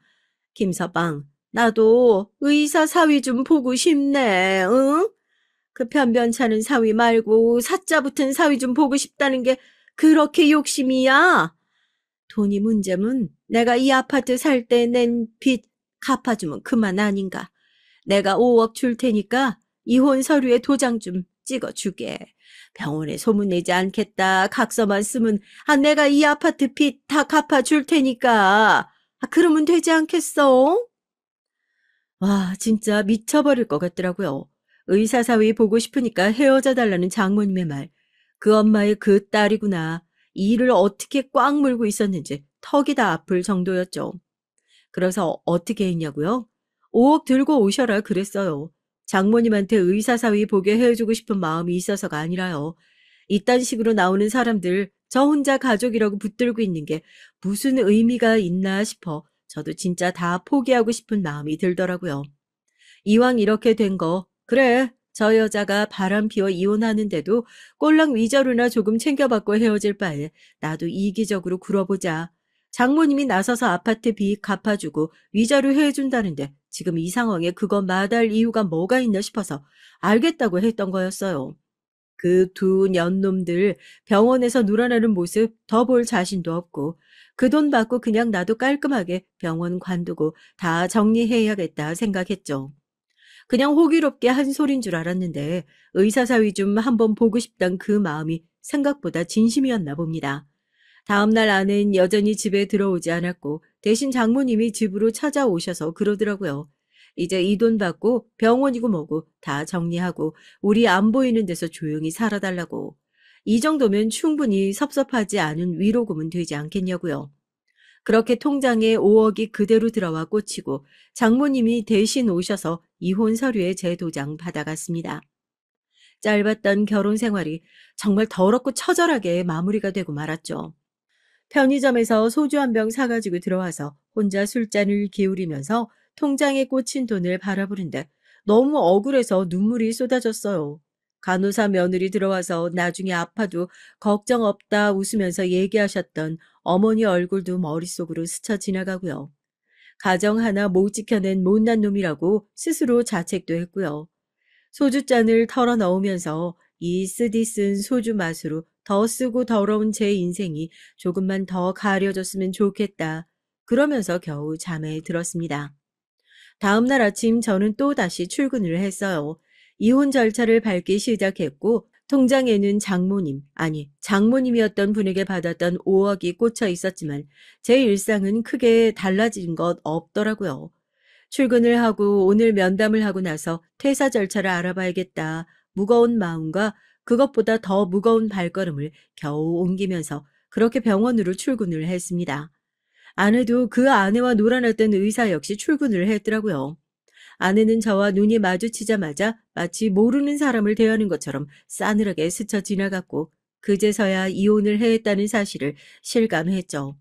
김서방, 나도 의사 사위 좀 보고 싶네, 응? 그 변변찮은 사위 말고 사자 붙은 사위 좀 보고 싶다는 게 그렇게 욕심이야? 돈이 문제면 내가 이 아파트 살 때 낸 빚 갚아주면 그만 아닌가. 내가 5억 줄 테니까 이혼 서류에 도장 좀 찍어주게. 병원에 소문내지 않겠다. 각서만 쓰면 내가 이 아파트 빚 다 갚아줄 테니까. 그러면 되지 않겠어? 와, 진짜 미쳐버릴 것 같더라고요. 의사사위 보고 싶으니까 헤어져 달라는 장모님의 말. 그 엄마의 그 딸이구나. 이 일을 어떻게 꽉 물고 있었는지 턱이 다 아플 정도였죠. 그래서 어떻게 했냐고요? 5억 들고 오셔라 그랬어요. 장모님한테 의사사위 보게 해주고 싶은 마음이 있어서가 아니라요. 이딴 식으로 나오는 사람들 저 혼자 가족이라고 붙들고 있는 게 무슨 의미가 있나 싶어 저도 진짜 다 포기하고 싶은 마음이 들더라고요. 이왕 이렇게 된 거, 그래, 저 여자가 바람 피워 이혼하는데도 꼴랑 위자료나 조금 챙겨받고 헤어질 바에 나도 이기적으로 굴어보자. 장모님이 나서서 아파트 빚 갚아주고 위자료 해준다는데 지금 이 상황에 그거 마다할 이유가 뭐가 있나 싶어서 알겠다고 했던 거였어요. 그 두 년놈들 병원에서 놀아나는 모습 더 볼 자신도 없고 그 돈 받고 그냥 나도 깔끔하게 병원 관두고 다 정리해야겠다 생각했죠. 그냥 호기롭게 한 소린 줄 알았는데 의사사위 좀 한번 보고 싶단 그 마음이 생각보다 진심이었나 봅니다. 다음날 아내는 여전히 집에 들어오지 않았고 대신 장모님이 집으로 찾아오셔서 그러더라고요. 이제 이 돈 받고 병원이고 뭐고 다 정리하고 우리 안 보이는 데서 조용히 살아달라고. 이 정도면 충분히 섭섭하지 않은 위로금은 되지 않겠냐고요. 그렇게 통장에 5억이 그대로 들어와 꽂히고 장모님이 대신 오셔서 이혼 서류에 제 도장 받아갔습니다. 짧았던 결혼 생활이 정말 더럽고 처절하게 마무리가 되고 말았죠. 편의점에서 소주 한 병 사가지고 들어와서 혼자 술잔을 기울이면서 통장에 꽂힌 돈을 바라보는데 너무 억울해서 눈물이 쏟아졌어요. 간호사 며느리 들어와서 나중에 아파도 걱정 없다 웃으면서 얘기하셨던 어머니 얼굴도 머릿속으로 스쳐 지나가고요. 가정 하나 못 지켜낸 못난 놈이라고 스스로 자책도 했고요. 소주잔을 털어 넣으면서 이 쓰디 쓴 소주 맛으로 더 쓰고 더러운 제 인생이 조금만 더 가려졌으면 좋겠다. 그러면서 겨우 잠에 들었습니다. 다음 날 아침 저는 또다시 출근을 했어요. 이혼 절차를 밟기 시작했고 통장에는 장모님이었던 분에게 받았던 5억이 꽂혀 있었지만 제 일상은 크게 달라진 것 없더라고요. 출근을 하고 오늘 면담을 하고 나서 퇴사 절차를 알아봐야겠다. 무거운 마음과 그것보다 더 무거운 발걸음을 겨우 옮기면서 그렇게 병원으로 출근을 했습니다. 아내도 그 아내와 놀아났던 의사 역시 출근을 했더라고요. 아내는 저와 눈이 마주치자마자 마치 모르는 사람을 대하는 것처럼 싸늘하게 스쳐 지나갔고 그제서야 이혼을 했다는 사실을 실감했죠.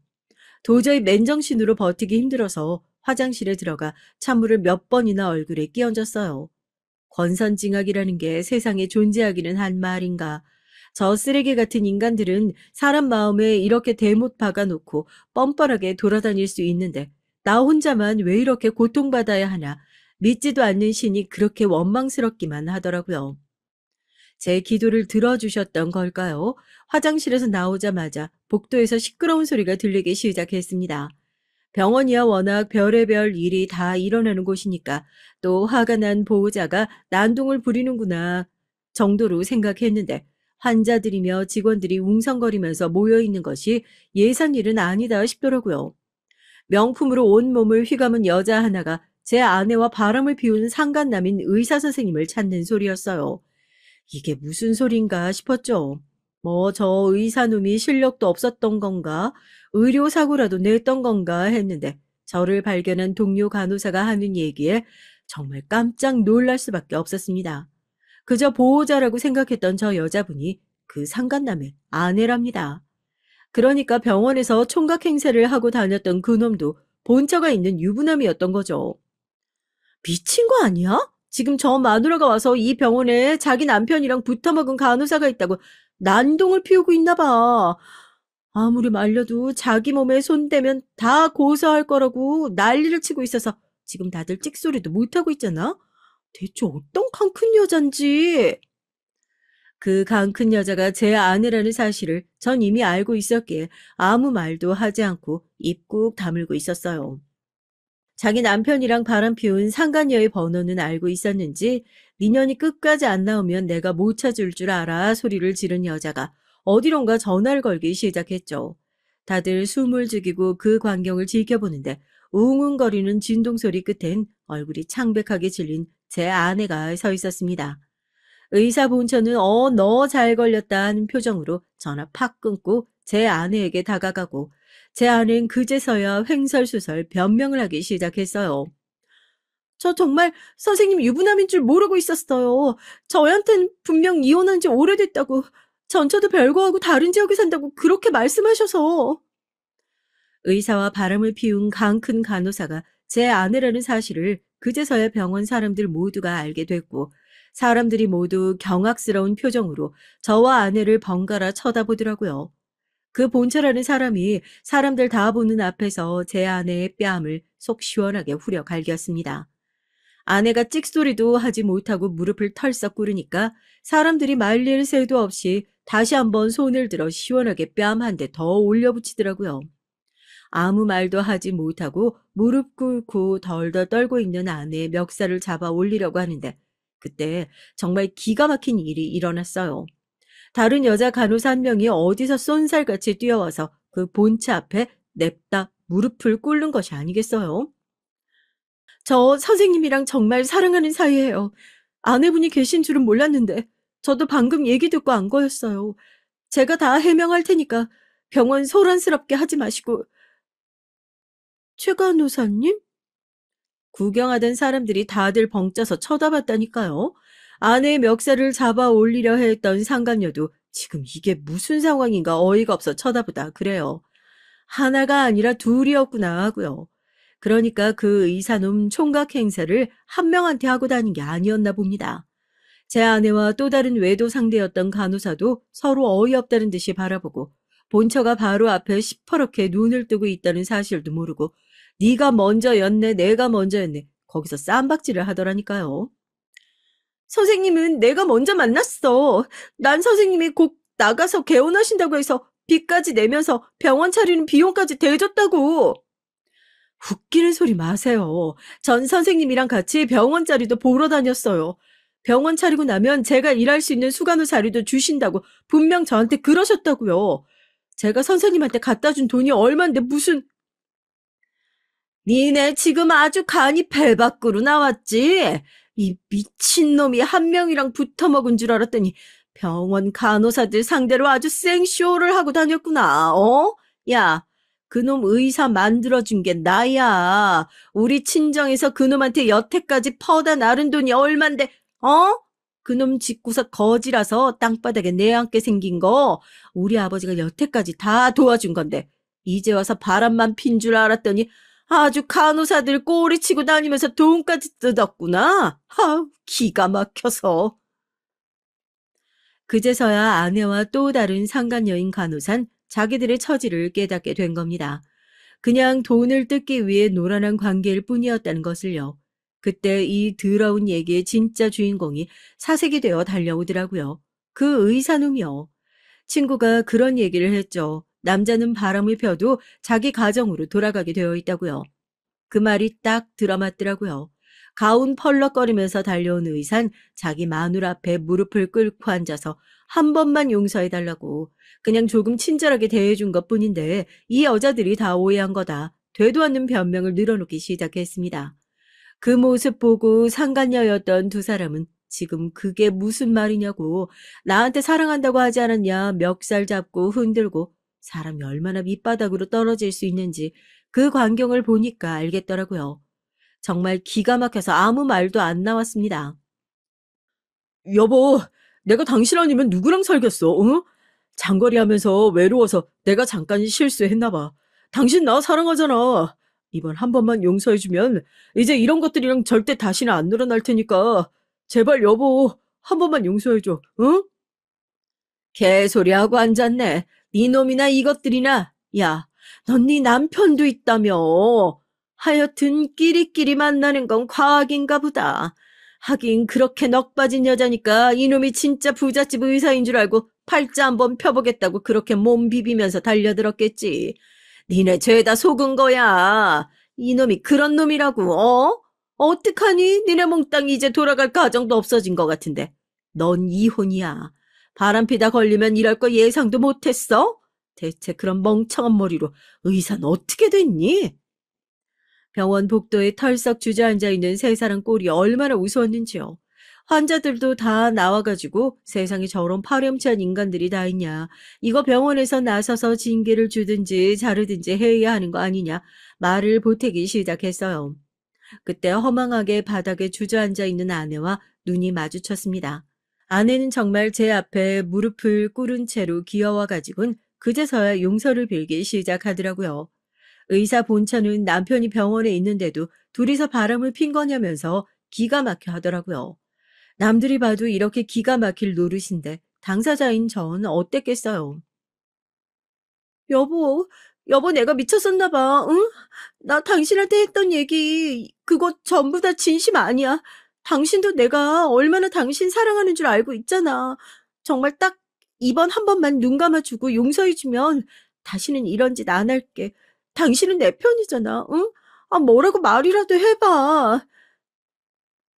도저히 맨정신으로 버티기 힘들어서 화장실에 들어가 찬물을 몇 번이나 얼굴에 끼얹었어요. 권선징악이라는 게 세상에 존재하기는 한 말인가. 저 쓰레기 같은 인간들은 사람 마음에 이렇게 대못 박아놓고 뻔뻔하게 돌아다닐 수 있는데 나 혼자만 왜 이렇게 고통받아야 하나. 믿지도 않는 신이 그렇게 원망스럽기만 하더라고요. 제 기도를 들어주셨던 걸까요? 화장실에서 나오자마자 복도에서 시끄러운 소리가 들리기 시작했습니다. 병원이야 워낙 별의별 일이 다 일어나는 곳이니까 또 화가 난 보호자가 난동을 부리는구나 정도로 생각했는데 환자들이며 직원들이 웅성거리면서 모여있는 것이 예상일은 아니다 싶더라고요. 명품으로 온몸을 휘감은 여자 하나가 제 아내와 바람을 피우는 상간남인 의사 선생님을 찾는 소리였어요. 이게 무슨 소린가 싶었죠. 뭐 저 의사놈이 실력도 없었던 건가? 의료사고라도 냈던 건가 했는데 저를 발견한 동료 간호사가 하는 얘기에 정말 깜짝 놀랄 수밖에 없었습니다. 그저 보호자라고 생각했던 저 여자분이 그 상간남의 아내랍니다. 그러니까 병원에서 총각 행세를 하고 다녔던 그놈도 본처가 있는 유부남이었던 거죠. 미친 거 아니야? 지금 저 마누라가 와서 이 병원에 자기 남편이랑 붙어먹은 간호사가 있다고 난동을 피우고 있나 봐. 아무리 말려도 자기 몸에 손대면 다 고소할 거라고 난리를 치고 있어서 지금 다들 찍소리도 못하고 있잖아? 대체 어떤 강 큰 여잔지. 그 강 큰 여자가 제 아내라는 사실을 전 이미 알고 있었기에 아무 말도 하지 않고 입 꾹 다물고 있었어요. 자기 남편이랑 바람 피운 상간녀의 번호는 알고 있었는지 니년이 끝까지 안 나오면 내가 못 찾을 줄 알아 소리를 지른 여자가 어디론가 전화를 걸기 시작했죠. 다들 숨을 죽이고 그 광경을 지켜보는데 웅웅거리는 진동소리 끝엔 얼굴이 창백하게 질린 제 아내가 서 있었습니다. 의사 본처는 너 잘 걸렸다 하는 표정으로 전화 팍 끊고 제 아내에게 다가가고 제 아내는 그제서야 횡설수설 변명을 하기 시작했어요. 저 정말 선생님 유부남인 줄 모르고 있었어요. 저희한텐 분명 이혼한 지 오래됐다고 전처도 별거하고 다른 지역에 산다고 그렇게 말씀하셔서. 의사와 바람을 피운 강 큰 간호사가 제 아내라는 사실을 그제서야 병원 사람들 모두가 알게 됐고 사람들이 모두 경악스러운 표정으로 저와 아내를 번갈아 쳐다보더라고요. 그 본처라는 사람이 사람들 다 보는 앞에서 제 아내의 뺨을 속 시원하게 후려 갈겼습니다. 아내가 찍소리도 하지 못하고 무릎을 털썩 꿇으니까 사람들이 말릴 새도 없이 다시 한번 손을 들어 시원하게 뺨 한 대 더 올려붙이더라고요. 아무 말도 하지 못하고 무릎 꿇고 덜덜 떨고 있는 아내의 멱살을 잡아 올리려고 하는데 그때 정말 기가 막힌 일이 일어났어요. 다른 여자 간호사 한 명이 어디서 쏜살같이 뛰어와서 그 본체 앞에 냅다 무릎을 꿇는 것이 아니겠어요? 저 선생님이랑 정말 사랑하는 사이예요. 아내분이 계신 줄은 몰랐는데 저도 방금 얘기 듣고 안 거였어요. 제가 다 해명할 테니까 병원 소란스럽게 하지 마시고. 최 간호사님? 구경하던 사람들이 다들 벙쪄서 쳐다봤다니까요. 아내의 멱살을 잡아 올리려 했던 상간녀도 지금 이게 무슨 상황인가 어이가 없어 쳐다보다 그래요. 하나가 아니라 둘이었구나 하고요. 그러니까 그 의사놈 총각 행세를 한 명한테 하고 다닌 게 아니었나 봅니다. 제 아내와 또 다른 외도 상대였던 간호사도 서로 어이없다는 듯이 바라보고 본처가 바로 앞에 시퍼렇게 눈을 뜨고 있다는 사실도 모르고 네가 먼저였네 내가 먼저였네 거기서 쌈박질을 하더라니까요. 선생님은 내가 먼저 만났어. 난 선생님이 곧 나가서 개원하신다고 해서 빚까지 내면서 병원 차리는 비용까지 대줬다고. 웃기는 소리 마세요. 전 선생님이랑 같이 병원 자리도 보러 다녔어요. 병원 차리고 나면 제가 일할 수 있는 수간호 자리도 주신다고 분명 저한테 그러셨다고요. 제가 선생님한테 갖다 준 돈이 얼만데 무슨. 니네 지금 아주 간이 배 밖으로 나왔지? 이 미친놈이 한 명이랑 붙어먹은 줄 알았더니 병원 간호사들 상대로 아주 생쇼를 하고 다녔구나. 어? 야, 그놈 의사 만들어준 게 나야. 우리 친정에서 그놈한테 여태까지 퍼다 나른 돈이 얼만데, 어? 그놈 집구석 거지라서 땅바닥에 내앉게 생긴 거 우리 아버지가 여태까지 다 도와준 건데 이제 와서 바람만 핀 줄 알았더니 아주 간호사들 꼬리치고 다니면서 돈까지 뜯었구나. 기가 막혀서. 그제서야 아내와 또 다른 상간녀인 간호산 자기들의 처지를 깨닫게 된 겁니다. 그냥 돈을 뜯기 위해 노란한 관계일 뿐이었다는 것을요. 그때 이 더러운 얘기의 진짜 주인공이 사색이 되어 달려오더라고요. 그 의사놈이요. 친구가 그런 얘기를 했죠. 남자는 바람을 펴도 자기 가정으로 돌아가게 되어 있다고요. 그 말이 딱 들어맞더라고요. 가운 펄럭거리면서 달려온 의산 자기 마누 앞에 무릎을 꿇고 앉아서 한 번만 용서해달라고 그냥 조금 친절하게 대해준 것뿐인데 이 여자들이 다 오해한 거다. 되도 않는 변명을 늘어놓기 시작했습니다. 그 모습 보고 상간녀였던 두 사람은 지금 그게 무슨 말이냐고 나한테 사랑한다고 하지 않았냐 멱살 잡고 흔들고 사람이 얼마나 밑바닥으로 떨어질 수 있는지 그 광경을 보니까 알겠더라고요. 정말 기가 막혀서 아무 말도 안 나왔습니다. 여보, 내가 당신 아니면 누구랑 살겠어, 응? 장거리 하면서 외로워서 내가 잠깐 실수했나 봐. 당신 나 사랑하잖아. 이번 한 번만 용서해주면 이제 이런 것들이랑 절대 다시는 안 늘어날 테니까 제발 여보, 한 번만 용서해줘, 응? 개소리하고 앉았네. 네 놈이나 이것들이나. 야, 넌 네 남편도 있다며. 하여튼 끼리끼리 만나는 건 과학인가 보다. 하긴 그렇게 넋 빠진 여자니까 이놈이 진짜 부잣집 의사인 줄 알고 팔자 한번 펴보겠다고 그렇게 몸 비비면서 달려들었겠지. 니네 죄다 속은 거야. 이놈이 그런 놈이라고, 어? 어떡하니? 니네 몽땅 이제 돌아갈 가정도 없어진 것 같은데. 넌 이혼이야. 바람피다 걸리면 이럴 거 예상도 못했어? 대체 그런 멍청한 머리로 의사는 어떻게 됐니? 병원 복도에 털썩 주저앉아 있는 세 사람 꼴이 얼마나 우스웠는지요. 환자들도 다 나와가지고 세상에 저런 파렴치한 인간들이 다 있냐. 이거 병원에서 나서서 징계를 주든지 자르든지 해야 하는 거 아니냐. 말을 보태기 시작했어요. 그때 허망하게 바닥에 주저앉아 있는 아내와 눈이 마주쳤습니다. 아내는 정말 제 앞에 무릎을 꿇은 채로 기어와가지고는 그제서야 용서를 빌기 시작하더라고요. 의사 본처는 남편이 병원에 있는데도 둘이서 바람을 핀 거냐면서 기가 막혀 하더라고요. 남들이 봐도 이렇게 기가 막힐 노릇인데 당사자인 전 어땠겠어요. 여보, 여보 내가 미쳤었나 봐. 응? 나 당신한테 했던 얘기 그거 전부 다 진심 아니야. 당신도 내가 얼마나 당신 사랑하는 줄 알고 있잖아. 정말 딱 이번 한 번만 눈 감아주고 용서해주면 다시는 이런 짓 안 할게. 당신은 내 편이잖아. 응? 아, 뭐라고 말이라도 해봐.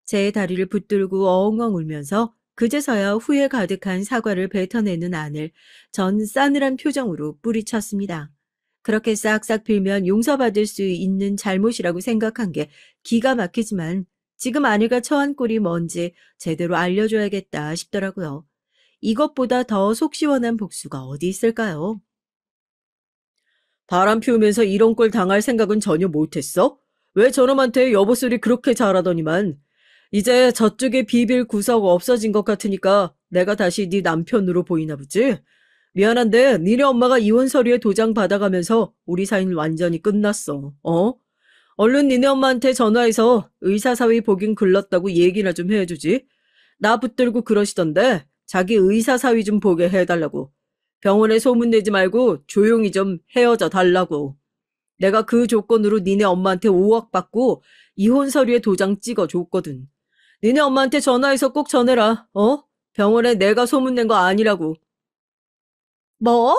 제 다리를 붙들고 엉엉 울면서 그제서야 후회 가득한 사과를 뱉어내는 안을 전 싸늘한 표정으로 뿌리쳤습니다. 그렇게 싹싹 빌면 용서받을 수 있는 잘못이라고 생각한 게 기가 막히지만 지금 아내가 처한 꼴이 뭔지 제대로 알려줘야겠다 싶더라고요. 이것보다 더 속 시원한 복수가 어디 있을까요? 바람 피우면서 이런 꼴 당할 생각은 전혀 못했어? 왜 저놈한테 여보 소리 그렇게 잘하더니만. 이제 저쪽에 비빌 구석 없어진 것 같으니까 내가 다시 네 남편으로 보이나 보지? 미안한데 니네 엄마가 이혼 서류에 도장 받아가면서 우리 사이는 완전히 끝났어. 어? 얼른 니네 엄마한테 전화해서 의사사위 보긴 글렀다고 얘기나 좀 해주지. 나 붙들고 그러시던데 자기 의사사위 좀 보게 해달라고. 병원에 소문내지 말고 조용히 좀 헤어져 달라고. 내가 그 조건으로 니네 엄마한테 5억 받고 이혼 서류에 도장 찍어줬거든. 니네 엄마한테 전화해서 꼭 전해라. 어? 병원에 내가 소문낸 거 아니라고. 뭐?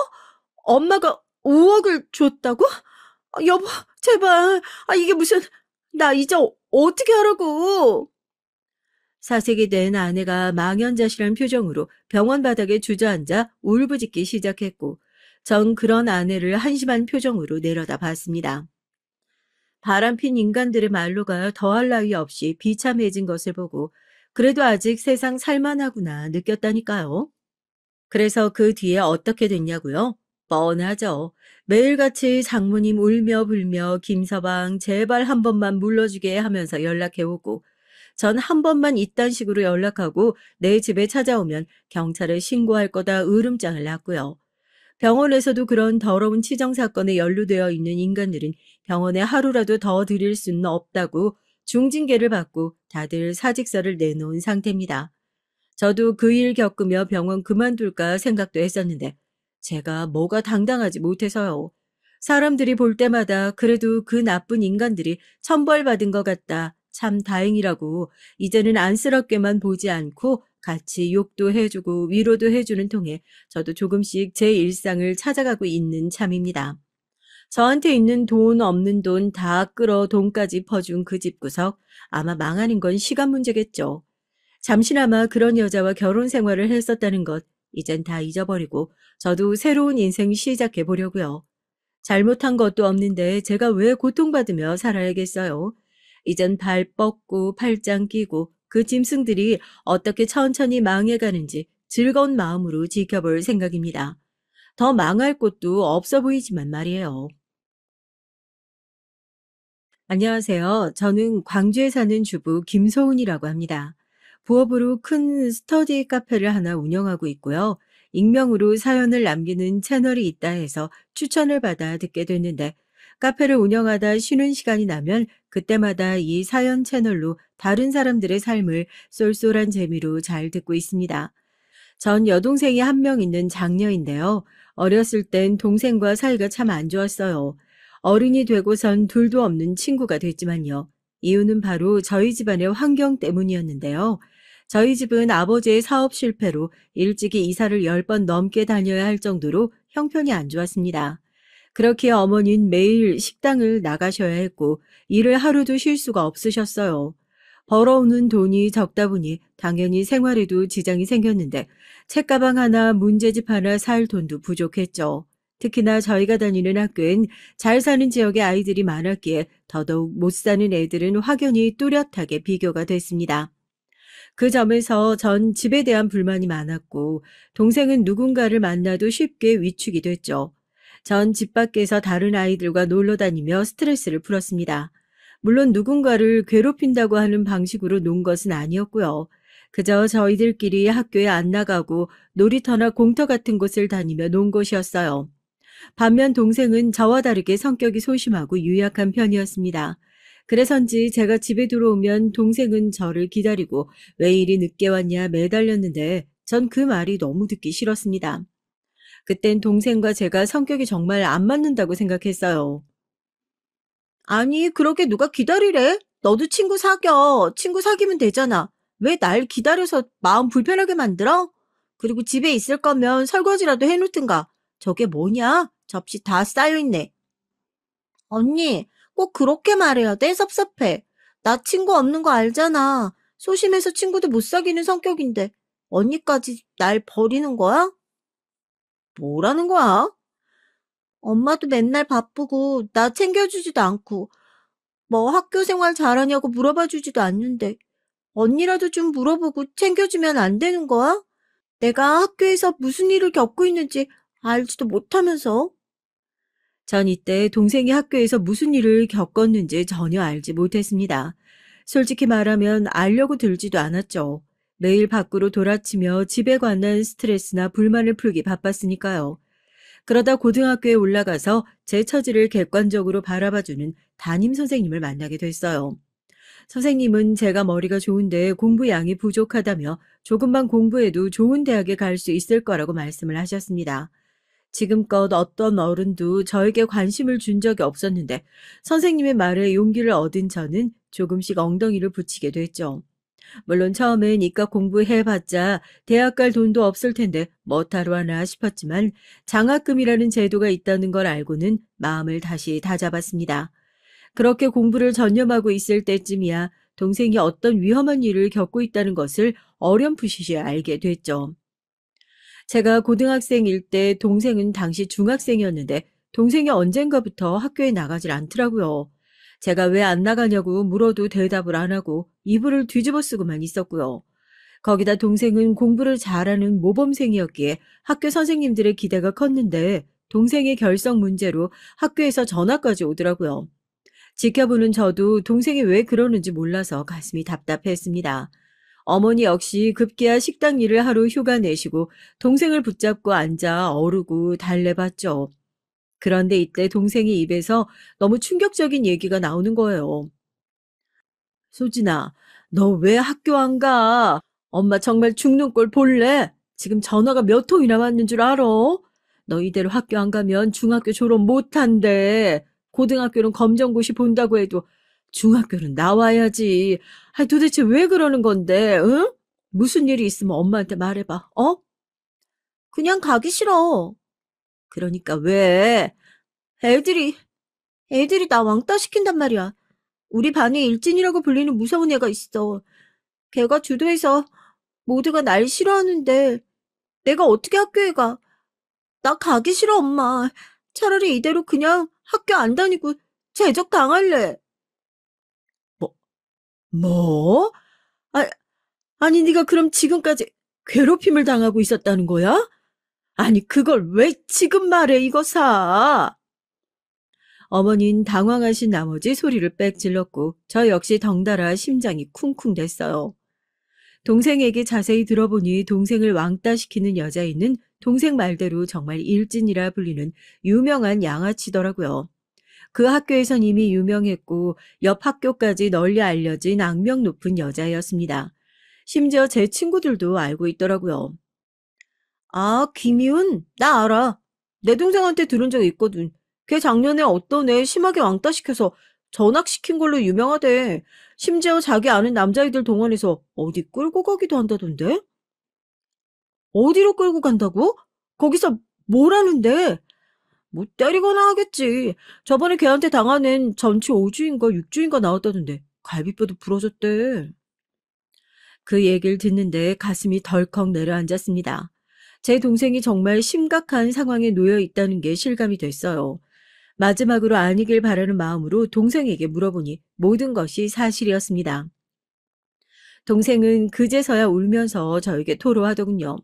엄마가 5억을 줬다고? 아, 여보, 제발. 아, 이게 무슨, 나 이제 어떻게 하라고? 사색이 된 아내가 망연자실한 표정으로 병원 바닥에 주저앉아 울부짖기 시작했고, 전 그런 아내를 한심한 표정으로 내려다 봤습니다. 바람핀 인간들의 말로가 더할 나위 없이 비참해진 것을 보고, 그래도 아직 세상 살만하구나 느꼈다니까요. 그래서 그 뒤에 어떻게 됐냐고요? 뻔하죠. 매일같이 장모님 울며 불며 김서방 제발 한 번만 물러주게 하면서 연락해오고 전 한 번만 이딴 식으로 연락하고 내 집에 찾아오면 경찰에 신고할 거다 으름장을 놨고요. 병원에서도 그런 더러운 치정 사건에 연루되어 있는 인간들은 병원에 하루라도 더 들일 수는 없다고 중징계를 받고 다들 사직서를 내놓은 상태입니다. 저도 그 일 겪으며 병원 그만둘까 생각도 했었는데 제가 뭐가 당당하지 못해서요. 사람들이 볼 때마다 그래도 그 나쁜 인간들이 천벌받은 것 같다. 참 다행이라고 이제는 안쓰럽게만 보지 않고 같이 욕도 해주고 위로도 해주는 통에 저도 조금씩 제 일상을 찾아가고 있는 참입니다. 저한테 있는 돈 없는 돈 다 끌어 돈까지 퍼준 그 집구석 아마 망하는 건 시간 문제겠죠. 잠시나마 그런 여자와 결혼 생활을 했었다는 것, 이젠 다 잊어버리고 저도 새로운 인생 시작해 보려고요. 잘못한 것도 없는데 제가 왜 고통받으며 살아야겠어요. 이젠 발 뻗고 팔짱 끼고 그 짐승들이 어떻게 천천히 망해가는지 즐거운 마음으로 지켜볼 생각입니다. 더 망할 곳도 없어 보이지만 말이에요. 안녕하세요. 저는 광주에 사는 주부 김소은이라고 합니다. 부업으로 큰 스터디 카페를 하나 운영하고 있고요. 익명으로 사연을 남기는 채널이 있다 해서 추천을 받아 듣게 됐는데 카페를 운영하다 쉬는 시간이 나면 그때마다 이 사연 채널로 다른 사람들의 삶을 쏠쏠한 재미로 잘 듣고 있습니다. 전 여동생이 한 명 있는 장녀인데요. 어렸을 땐 동생과 사이가 참 안 좋았어요. 어른이 되고선 둘도 없는 친구가 됐지만요. 이유는 바로 저희 집안의 환경 때문이었는데요. 저희 집은 아버지의 사업 실패로 일찍이 이사를 10번 넘게 다녀야 할 정도로 형편이 안 좋았습니다. 그렇기에 어머니는 매일 식당을 나가셔야 했고 일을 하루도 쉴 수가 없으셨어요. 벌어오는 돈이 적다 보니 당연히 생활에도 지장이 생겼는데 책가방 하나, 문제집 하나 살 돈도 부족했죠. 특히나 저희가 다니는 학교엔 잘 사는 지역의 아이들이 많았기에 더더욱 못 사는 애들은 확연히 뚜렷하게 비교가 됐습니다. 그 점에서 전 집에 대한 불만이 많았고 동생은 누군가를 만나도 쉽게 위축이 됐죠. 전 집 밖에서 다른 아이들과 놀러 다니며 스트레스를 풀었습니다. 물론 누군가를 괴롭힌다고 하는 방식으로 논 것은 아니었고요. 그저 저희들끼리 학교에 안 나가고 놀이터나 공터 같은 곳을 다니며 논 것이었어요. 반면 동생은 저와 다르게 성격이 소심하고 유약한 편이었습니다. 그래서인지 제가 집에 들어오면 동생은 저를 기다리고 왜 이리 늦게 왔냐 매달렸는데 전 그 말이 너무 듣기 싫었습니다. 그땐 동생과 제가 성격이 정말 안 맞는다고 생각했어요. 아니, 그러게 누가 기다리래? 너도 친구 사겨. 친구 사귀면 되잖아. 왜 날 기다려서 마음 불편하게 만들어? 그리고 집에 있을 거면 설거지라도 해놓든가. 저게 뭐냐? 접시 다 쌓여있네. 언니, 꼭 그렇게 말해야 돼? 섭섭해. 나 친구 없는 거 알잖아. 소심해서 친구도 못 사귀는 성격인데. 언니까지 날 버리는 거야? 뭐라는 거야? 엄마도 맨날 바쁘고 나 챙겨주지도 않고 뭐 학교 생활 잘하냐고 물어봐 주지도 않는데 언니라도 좀 물어보고 챙겨주면 안 되는 거야? 내가 학교에서 무슨 일을 겪고 있는지 알지도 못하면서. 전 이때 동생이 학교에서 무슨 일을 겪었는지 전혀 알지 못했습니다. 솔직히 말하면 알려고 들지도 않았죠. 매일 밖으로 돌아치며 집에 관한 스트레스나 불만을 풀기 바빴으니까요. 그러다 고등학교에 올라가서 제 처지를 객관적으로 바라봐주는 담임 선생님을 만나게 됐어요. 선생님은 제가 머리가 좋은데 공부량이 부족하다며 조금만 공부해도 좋은 대학에 갈 수 있을 거라고 말씀을 하셨습니다. 지금껏 어떤 어른도 저에게 관심을 준 적이 없었는데 선생님의 말에 용기를 얻은 저는 조금씩 엉덩이를 붙이게 됐죠. 물론 처음엔 이과 공부해봤자 대학 갈 돈도 없을 텐데 뭐하러 하나 싶었지만 장학금이라는 제도가 있다는 걸 알고는 마음을 다시 다잡았습니다. 그렇게 공부를 전념하고 있을 때쯤이야 동생이 어떤 위험한 일을 겪고 있다는 것을 어렴풋이 알게 됐죠. 제가 고등학생일 때 동생은 당시 중학생이었는데 동생이 언젠가부터 학교에 나가질 않더라고요. 제가 왜 안 나가냐고 물어도 대답을 안 하고 이불을 뒤집어 쓰고만 있었고요. 거기다 동생은 공부를 잘하는 모범생이었기에 학교 선생님들의 기대가 컸는데 동생의 결석 문제로 학교에서 전화까지 오더라고요. 지켜보는 저도 동생이 왜 그러는지 몰라서 가슴이 답답했습니다. 어머니 역시 급기야 식당 일을 하루 휴가 내시고 동생을 붙잡고 앉아 어르고 달래봤죠. 그런데 이때 동생의 입에서 너무 충격적인 얘기가 나오는 거예요. 소진아, 너 왜 학교 안 가? 엄마 정말 죽는 꼴 볼래? 지금 전화가 몇 통이나 왔는 줄 알아? 너 이대로 학교 안 가면 중학교 졸업 못 한대. 고등학교는 검정고시 본다고 해도 중학교는 나와야지. 아니, 도대체 왜 그러는 건데, 응? 무슨 일이 있으면 엄마한테 말해봐, 어? 그냥 가기 싫어. 그러니까 왜? 애들이, 애들이 나 왕따 시킨단 말이야. 우리 반에 일진이라고 불리는 무서운 애가 있어. 걔가 주도해서 모두가 날 싫어하는데 내가 어떻게 학교에 가? 나 가기 싫어, 엄마. 차라리 이대로 그냥 학교 안 다니고 제적 당할래. 뭐, 뭐? 아, 아니 네가 그럼 지금까지 괴롭힘을 당하고 있었다는 거야? 아니 그걸 왜 지금 말해 이거사? 어머니는 당황하신 나머지 소리를 빽 질렀고 저 역시 덩달아 심장이 쿵쿵 됐어요. 동생에게 자세히 들어보니 동생을 왕따시키는 여자애는 동생 말대로 정말 일진이라 불리는 유명한 양아치더라고요. 그 학교에선 이미 유명했고 옆 학교까지 널리 알려진 악명 높은 여자였습니다. 심지어 제 친구들도 알고 있더라고요. 아, 김이훈? 나 알아. 내 동생한테 들은 적 있거든. 걔 작년에 어떤 애 심하게 왕따시켜서 전학시킨 걸로 유명하대. 심지어 자기 아는 남자애들 동원해서 어디 끌고 가기도 한다던데? 어디로 끌고 간다고? 거기서 뭘 하는데? 뭐 때리거나 하겠지. 저번에 걔한테 당하는 전치 5주인가 6주인가 나왔다던데 갈비뼈도 부러졌대. 그 얘기를 듣는데 가슴이 덜컥 내려앉았습니다. 제 동생이 정말 심각한 상황에 놓여 있다는 게 실감이 됐어요. 마지막으로 아니길 바라는 마음으로 동생에게 물어보니 모든 것이 사실이었습니다. 동생은 그제서야 울면서 저에게 토로하더군요.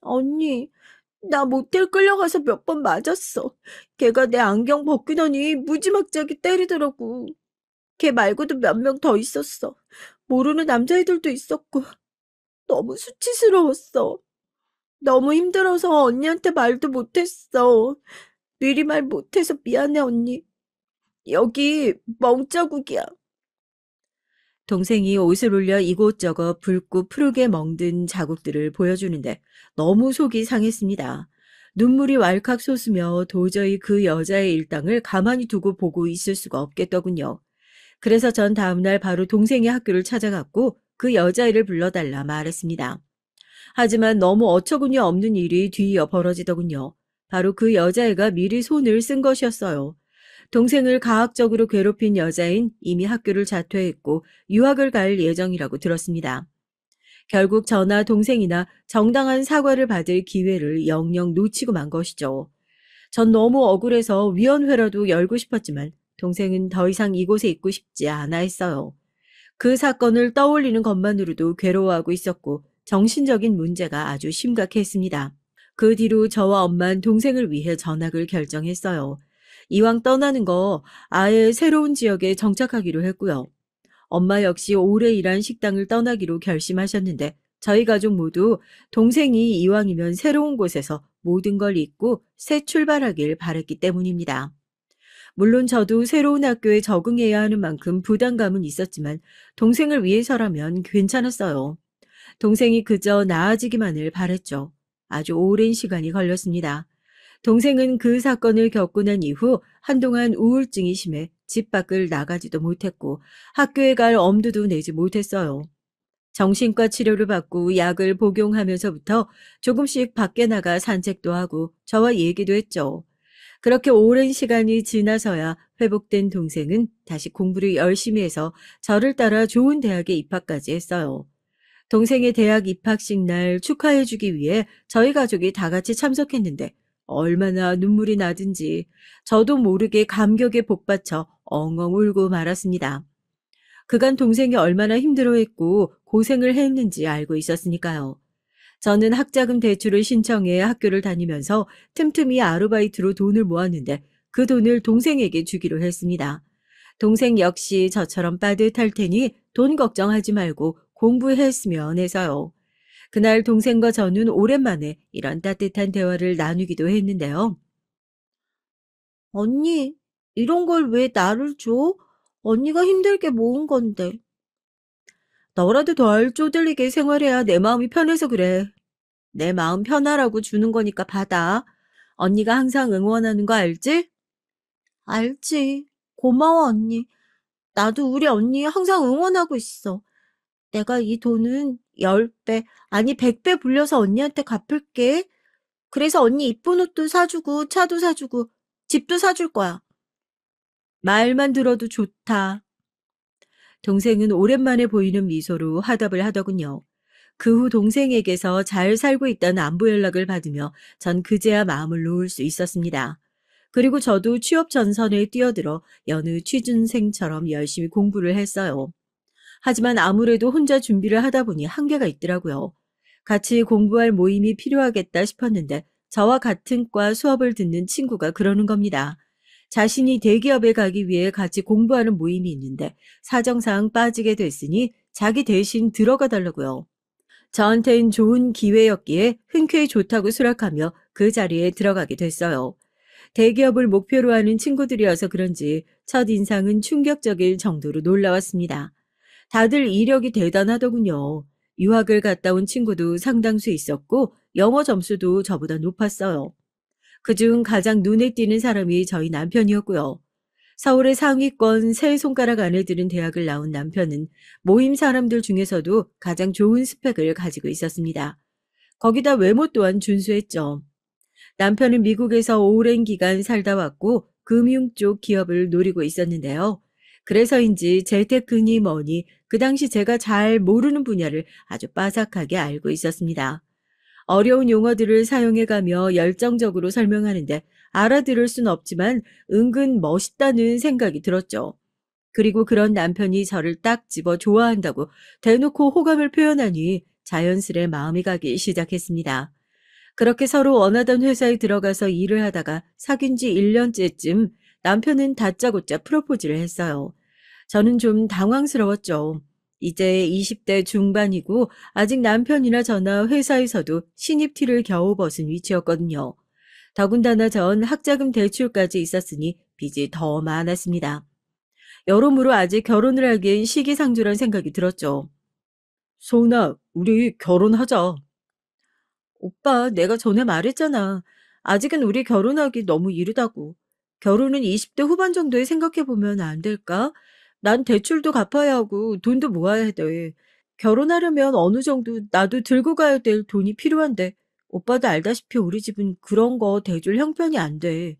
언니, 나 모텔 끌려가서 몇 번 맞았어. 걔가 내 안경 벗기더니 무지막지하게 때리더라고. 걔 말고도 몇 명 더 있었어. 모르는 남자애들도 있었고 너무 수치스러웠어. 너무 힘들어서 언니한테 말도 못했어. 미리 말 못해서 미안해, 언니. 여기 멍자국이야. 동생이 옷을 올려 이곳저곳 붉고 푸르게 멍든 자국들을 보여주는데 너무 속이 상했습니다. 눈물이 왈칵 솟으며 도저히 그 여자의 일당을 가만히 두고 보고 있을 수가 없겠더군요. 그래서 전 다음날 바로 동생의 학교를 찾아갔고 그 여자애를 불러달라 말했습니다. 하지만 너무 어처구니 없는 일이 뒤이어 벌어지더군요. 바로 그 여자애가 미리 손을 쓴 것이었어요. 동생을 가학적으로 괴롭힌 여자인 이미 학교를 자퇴했고 유학을 갈 예정이라고 들었습니다. 결국 저나 동생이나 정당한 사과를 받을 기회를 영영 놓치고 만 것이죠. 전 너무 억울해서 위원회라도 열고 싶었지만 동생은 더 이상 이곳에 있고 싶지 않아 했어요. 그 사건을 떠올리는 것만으로도 괴로워하고 있었고 정신적인 문제가 아주 심각했습니다. 그 뒤로 저와 엄만 동생을 위해 전학을 결정했어요. 이왕 떠나는 거 아예 새로운 지역에 정착하기로 했고요. 엄마 역시 오래 일한 식당을 떠나기로 결심하셨는데 저희 가족 모두 동생이 이왕이면 새로운 곳에서 모든 걸 잊고 새 출발하길 바랬기 때문입니다. 물론 저도 새로운 학교에 적응해야 하는 만큼 부담감은 있었지만 동생을 위해서라면 괜찮았어요. 동생이 그저 나아지기만을 바랬죠. 아주 오랜 시간이 걸렸습니다. 동생은 그 사건을 겪고 난 이후 한동안 우울증이 심해 집 밖을 나가지도 못했고 학교에 갈 엄두도 내지 못했어요. 정신과 치료를 받고 약을 복용하면서부터 조금씩 밖에 나가 산책도 하고 저와 얘기도 했죠. 그렇게 오랜 시간이 지나서야 회복된 동생은 다시 공부를 열심히 해서 저를 따라 좋은 대학에 입학까지 했어요. 동생의 대학 입학식 날 축하해주기 위해 저희 가족이 다 같이 참석했는데 얼마나 눈물이 나든지 저도 모르게 감격에 복받쳐 엉엉 울고 말았습니다. 그간 동생이 얼마나 힘들어했고 고생을 했는지 알고 있었으니까요. 저는 학자금 대출을 신청해 학교를 다니면서 틈틈이 아르바이트로 돈을 모았는데 그 돈을 동생에게 주기로 했습니다. 동생 역시 저처럼 빠듯할 테니 돈 걱정하지 말고 공부했으면 해서요. 그날 동생과 저는 오랜만에 이런 따뜻한 대화를 나누기도 했는데요. 언니, 이런 걸 왜 나를 줘? 언니가 힘들게 모은 건데. 너라도 덜 쪼들리게 생활해야 내 마음이 편해서 그래. 내 마음 편하라고 주는 거니까 받아. 언니가 항상 응원하는 거 알지? 알지. 고마워, 언니. 나도 우리 언니 항상 응원하고 있어. 내가 이 돈은 10배, 아니 100배 불려서 언니한테 갚을게. 그래서 언니 이쁜 옷도 사주고 차도 사주고 집도 사줄 거야. 말만 들어도 좋다. 동생은 오랜만에 보이는 미소로 화답을 하더군요. 그 후 동생에게서 잘 살고 있다는 안부 연락을 받으며 전 그제야 마음을 놓을 수 있었습니다. 그리고 저도 취업 전선에 뛰어들어 여느 취준생처럼 열심히 공부를 했어요. 하지만 아무래도 혼자 준비를 하다 보니 한계가 있더라고요. 같이 공부할 모임이 필요하겠다 싶었는데 저와 같은 과 수업을 듣는 친구가 그러는 겁니다. 자신이 대기업에 가기 위해 같이 공부하는 모임이 있는데 사정상 빠지게 됐으니 자기 대신 들어가 달라고요. 저한텐 좋은 기회였기에 흔쾌히 좋다고 수락하며 그 자리에 들어가게 됐어요. 대기업을 목표로 하는 친구들이어서 그런지 첫인상은 충격적일 정도로 놀라웠습니다. 다들 이력이 대단하더군요. 유학을 갔다 온 친구도 상당수 있었고 영어 점수도 저보다 높았어요. 그중 가장 눈에 띄는 사람이 저희 남편이었고요. 서울의 상위권 세 손가락 안에 드는 대학을 나온 남편은 모임 사람들 중에서도 가장 좋은 스펙을 가지고 있었습니다. 거기다 외모 또한 준수했죠. 남편은 미국에서 오랜 기간 살다 왔고 금융 쪽 기업을 노리고 있었는데요. 그래서인지 재테크니 뭐니 그 당시 제가 잘 모르는 분야를 아주 빠삭하게 알고 있었습니다. 어려운 용어들을 사용해가며 열정적으로 설명하는데 알아들을 순 없지만 은근 멋있다는 생각이 들었죠. 그리고 그런 남편이 저를 딱 집어 좋아한다고 대놓고 호감을 표현하니 자연스레 마음이 가기 시작했습니다. 그렇게 서로 원하던 회사에 들어가서 일을 하다가 사귄 지 1년째쯤 남편은 다짜고짜 프로포즈를 했어요. 저는 좀 당황스러웠죠. 이제 20대 중반이고 아직 남편이나 저나 회사에서도 신입티를 겨우 벗은 위치였거든요. 더군다나 전 학자금 대출까지 있었으니 빚이 더 많았습니다. 여러모로 아직 결혼을 하기엔 시기상조란 생각이 들었죠. 소은아, 우리 결혼하자. 오빠, 내가 전에 말했잖아. 아직은 우리 결혼하기 너무 이르다고. 결혼은 20대 후반 정도에 생각해보면 안 될까? 난 대출도 갚아야 하고 돈도 모아야 돼. 결혼하려면 어느 정도 나도 들고 가야 될 돈이 필요한데, 오빠도 알다시피 우리 집은 그런 거 대줄 형편이 안 돼.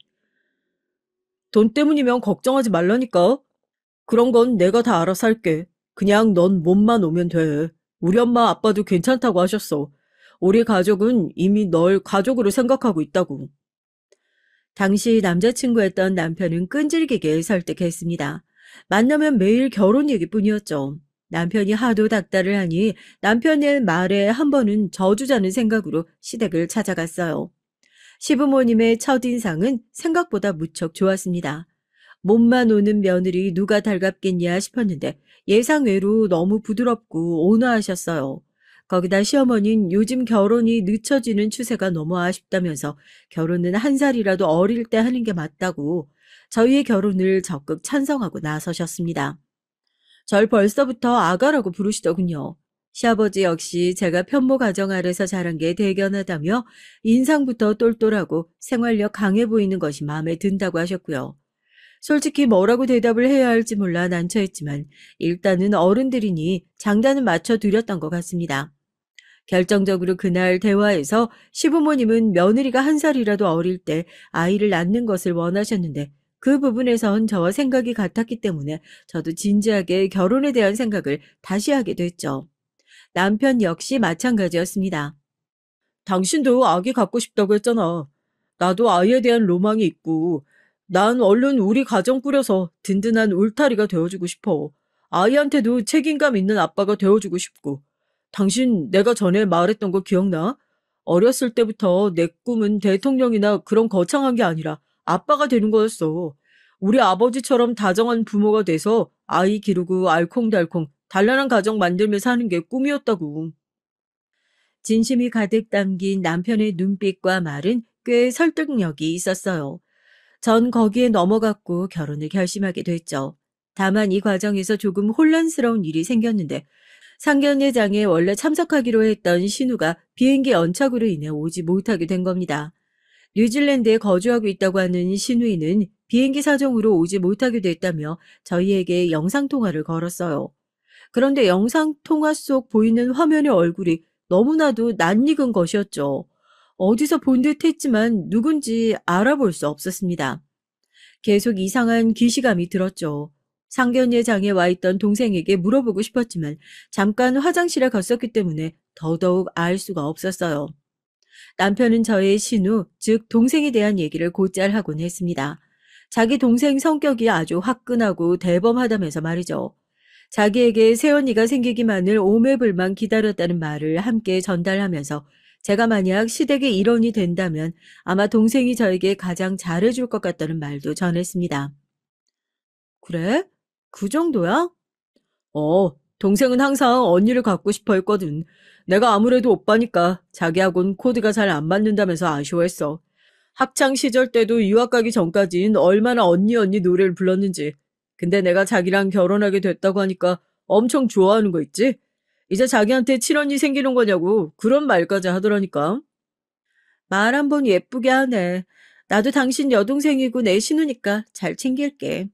돈 때문이면 걱정하지 말라니까. 그런 건 내가 다 알아서 할게. 그냥 넌 몸만 오면 돼. 우리 엄마 아빠도 괜찮다고 하셨어. 우리 가족은 이미 널 가족으로 생각하고 있다고. 당시 남자친구였던 남편은 끈질기게 설득했습니다. 만나면 매일 결혼 얘기뿐이었죠. 남편이 하도 닥달을 하니 남편의 말에 한 번은 저주자는 생각으로 시댁을 찾아갔어요. 시부모님의 첫인상은 생각보다 무척 좋았습니다. 몸만 오는 며느리 누가 달갑겠냐 싶었는데 예상외로 너무 부드럽고 온화하셨어요. 거기다 시어머니는 요즘 결혼이 늦춰지는 추세가 너무 아쉽다면서 결혼은 한 살이라도 어릴 때 하는 게 맞다고 저희의 결혼을 적극 찬성하고 나서셨습니다. 절 벌써부터 아가라고 부르시더군요. 시아버지 역시 제가 편모 가정 아래서 자란 게 대견하다며 인상부터 똘똘하고 생활력 강해 보이는 것이 마음에 든다고 하셨고요. 솔직히 뭐라고 대답을 해야 할지 몰라 난처했지만 일단은 어른들이니 장단은 맞춰드렸던 것 같습니다. 결정적으로 그날 대화에서 시부모님은 며느리가 한 살이라도 어릴 때 아이를 낳는 것을 원하셨는데 그 부분에선 저와 생각이 같았기 때문에 저도 진지하게 결혼에 대한 생각을 다시 하게 됐죠. 남편 역시 마찬가지였습니다. 당신도 아기 갖고 싶다고 했잖아. 나도 아이에 대한 로망이 있고, 난 얼른 우리 가정 꾸려서 든든한 울타리가 되어주고 싶어. 아이한테도 책임감 있는 아빠가 되어주고 싶고. 당신 내가 전에 말했던 거 기억나? 어렸을 때부터 내 꿈은 대통령이나 그런 거창한 게 아니라 아빠가 되는 거였어. 우리 아버지처럼 다정한 부모가 돼서 아이 기르고 알콩달콩 단란한 가정 만들며 사는 게 꿈이었다고. 진심이 가득 담긴 남편의 눈빛과 말은 꽤 설득력이 있었어요. 전 거기에 넘어갔고 결혼을 결심하게 됐죠. 다만 이 과정에서 조금 혼란스러운 일이 생겼는데 상견례장에 원래 참석하기로 했던 신우가 비행기 연착으로 인해 오지 못하게 된 겁니다. 뉴질랜드에 거주하고 있다고 하는 신우이는 비행기 사정으로 오지 못하게 됐다며 저희에게 영상통화를 걸었어요. 그런데 영상통화 속 보이는 화면의 얼굴이 너무나도 낯익은 것이었죠. 어디서 본 듯 했지만 누군지 알아볼 수 없었습니다. 계속 이상한 기시감이 들었죠. 상견례장에 와 있던 동생에게 물어보고 싶었지만 잠깐 화장실에 갔었기 때문에 더더욱 알 수가 없었어요. 남편은 저의 신우, 즉 동생에 대한 얘기를 곧잘 하곤 했습니다. 자기 동생 성격이 아주 화끈하고 대범하다면서 말이죠. 자기에게 새언니가 생기기만을 오매불만 기다렸다는 말을 함께 전달하면서 제가 만약 시댁의 일원이 된다면 아마 동생이 저에게 가장 잘해줄 것 같다는 말도 전했습니다. 그래? 그 정도야? 동생은 항상 언니를 갖고 싶어 했거든. 내가 아무래도 오빠니까 자기하고는 코드가 잘 안 맞는다면서 아쉬워했어. 학창 시절 때도 유학 가기 전까진 얼마나 언니 언니 노래를 불렀는지. 근데 내가 자기랑 결혼하게 됐다고 하니까 엄청 좋아하는 거 있지? 이제 자기한테 친언니 생기는 거냐고 그런 말까지 하더라니까. 말 한 번 예쁘게 하네. 나도 당신 여동생이고 내 신우니까 잘 챙길게.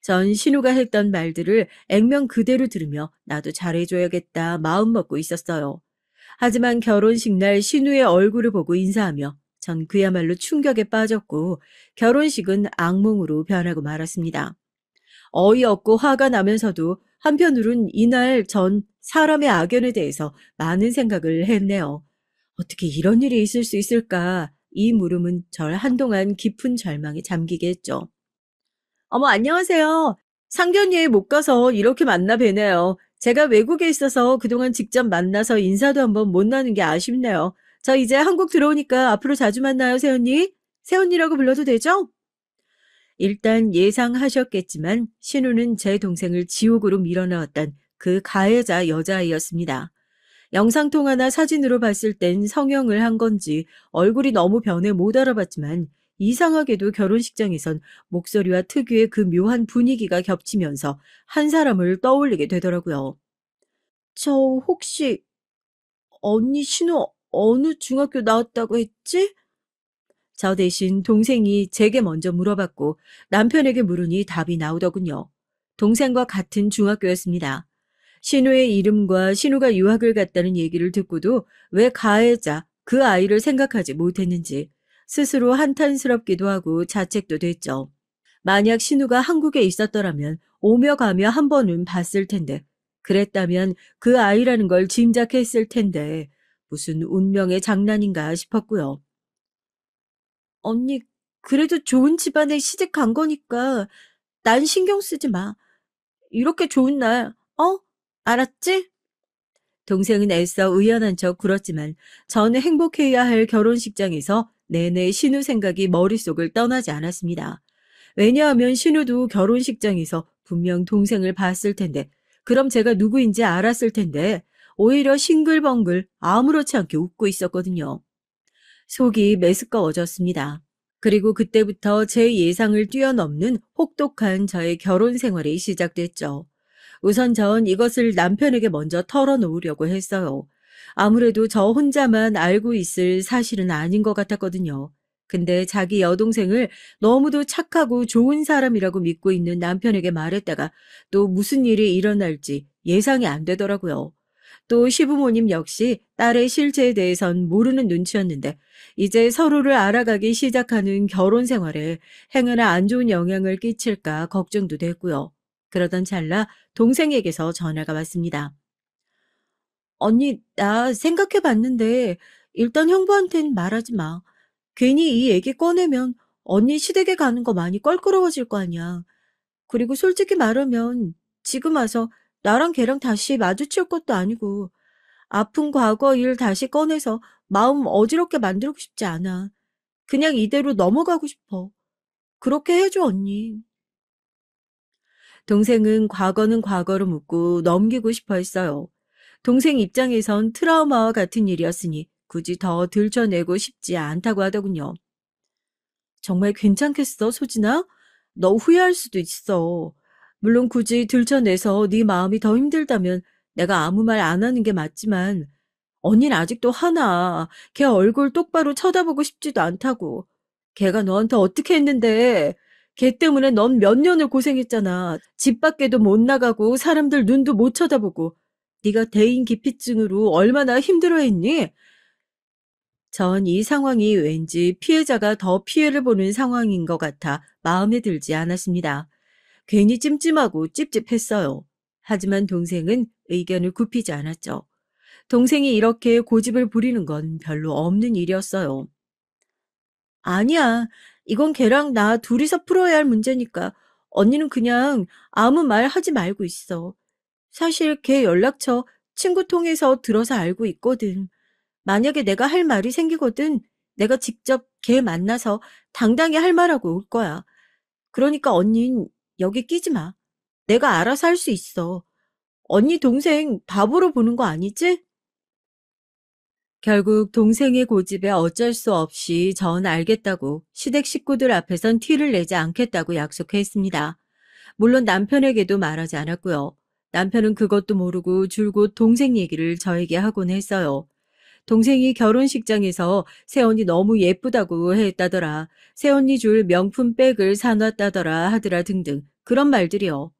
전 신우가 했던 말들을 액면 그대로 들으며 나도 잘해줘야겠다 마음먹고 있었어요. 하지만 결혼식 날 신우의 얼굴을 보고 인사하며 전 그야말로 충격에 빠졌고 결혼식은 악몽으로 변하고 말았습니다. 어이없고 화가 나면서도 한편으론 이날 전 사람의 악연에 대해서 많은 생각을 했네요. 어떻게 이런 일이 있을 수 있을까? 이 물음은 절 한동안 깊은 절망에 잠기게 했죠. 어머, 안녕하세요. 상견례에 못 가서 이렇게 만나 뵈네요. 제가 외국에 있어서 그동안 직접 만나서 인사도 한번 못 나눈 게 아쉽네요. 저 이제 한국 들어오니까 앞으로 자주 만나요, 새언니. 새언니라고 불러도 되죠? 일단 예상하셨겠지만 신우는 제 동생을 지옥으로 밀어넣었던 그 가해자 여자아이였습니다. 영상통화나 사진으로 봤을 땐 성형을 한 건지 얼굴이 너무 변해 못 알아봤지만 이상하게도 결혼식장에선 목소리와 특유의 그 묘한 분위기가 겹치면서 한 사람을 떠올리게 되더라고요. 저 혹시 언니 신우 어느 중학교 나왔다고 했지? 저 대신 동생이 제게 먼저 물어봤고 남편에게 물으니 답이 나오더군요. 동생과 같은 중학교였습니다. 신우의 이름과 신우가 유학을 갔다는 얘기를 듣고도 왜 가해자 그 아이를 생각하지 못했는지 스스로 한탄스럽기도 하고 자책도 됐죠. 만약 신우가 한국에 있었더라면 오며 가며 한 번은 봤을 텐데 그랬다면 그 아이라는 걸 짐작했을 텐데 무슨 운명의 장난인가 싶었고요. 언니, 그래도 좋은 집안에 시집 간 거니까 난 신경 쓰지 마. 이렇게 좋은 날, 알았지? 동생은 애써 의연한 척 굴었지만 저는 행복해야 할 결혼식장에서 내내 신우 생각이 머릿속을 떠나지 않았습니다. 왜냐하면 신우도 결혼식장에서 분명 동생을 봤을 텐데 그럼 제가 누구인지 알았을 텐데 오히려 싱글벙글 아무렇지 않게 웃고 있었거든요. 속이 메스꺼워졌습니다. 그리고 그때부터 제 예상을 뛰어넘는 혹독한 저의 결혼 생활이 시작됐죠. 우선 전 이것을 남편에게 먼저 털어놓으려고 했어요. 아무래도 저 혼자만 알고 있을 사실은 아닌 것 같았거든요. 근데 자기 여동생을 너무도 착하고 좋은 사람이라고 믿고 있는 남편에게 말했다가 또 무슨 일이 일어날지 예상이 안 되더라고요. 또 시부모님 역시 딸의 실체에 대해선 모르는 눈치였는데 이제 서로를 알아가기 시작하는 결혼 생활에 행여나 안 좋은 영향을 끼칠까 걱정도 됐고요. 그러던 찰나 동생에게서 전화가 왔습니다. 언니, 나 생각해 봤는데 일단 형부한텐 말하지 마. 괜히 이 얘기 꺼내면 언니 시댁에 가는 거 많이 껄끄러워질 거 아니야. 그리고 솔직히 말하면 지금 와서 나랑 걔랑 다시 마주칠 것도 아니고 아픈 과거 일 다시 꺼내서 마음 어지럽게 만들고 싶지 않아. 그냥 이대로 넘어가고 싶어. 그렇게 해줘, 언니. 동생은 과거는 과거로 묻고 넘기고 싶어 했어요. 동생 입장에선 트라우마와 같은 일이었으니 굳이 더 들춰내고 싶지 않다고 하더군요. 정말 괜찮겠어, 소진아? 너 후회할 수도 있어. 물론 굳이 들춰내서 네 마음이 더 힘들다면 내가 아무 말 안 하는 게 맞지만 언니는 아직도 화나. 걔 얼굴 똑바로 쳐다보고 싶지도 않다고. 걔가 너한테 어떻게 했는데. 걔 때문에 넌 몇 년을 고생했잖아. 집 밖에도 못 나가고 사람들 눈도 못 쳐다보고. 네가 대인 기피증으로 얼마나 힘들어했니? 전 이 상황이 왠지 피해자가 더 피해를 보는 상황인 것 같아 마음에 들지 않았습니다. 괜히 찜찜하고 찝찝했어요. 하지만 동생은 의견을 굽히지 않았죠. 동생이 이렇게 고집을 부리는 건 별로 없는 일이었어요. 아니야. 이건 걔랑 나 둘이서 풀어야 할 문제니까 언니는 그냥 아무 말 하지 말고 있어. 사실 걔 연락처 친구 통해서 들어서 알고 있거든. 만약에 내가 할 말이 생기거든 내가 직접 걔 만나서 당당히 할 말하고 올 거야. 그러니까 언닌 여기 끼지 마. 내가 알아서 할 수 있어. 언니 동생 바보로 보는 거 아니지? 결국 동생의 고집에 어쩔 수 없이 전 알겠다고 시댁 식구들 앞에선 티를 내지 않겠다고 약속했습니다. 물론 남편에게도 말하지 않았고요. 남편은 그것도 모르고 줄곧 동생 얘기를 저에게 하곤 했어요. 동생이 결혼식장에서 새언니 너무 예쁘다고 했다더라. 새언니 줄 명품 백을 사놨다더라 하더라 등등 그런 말들이요.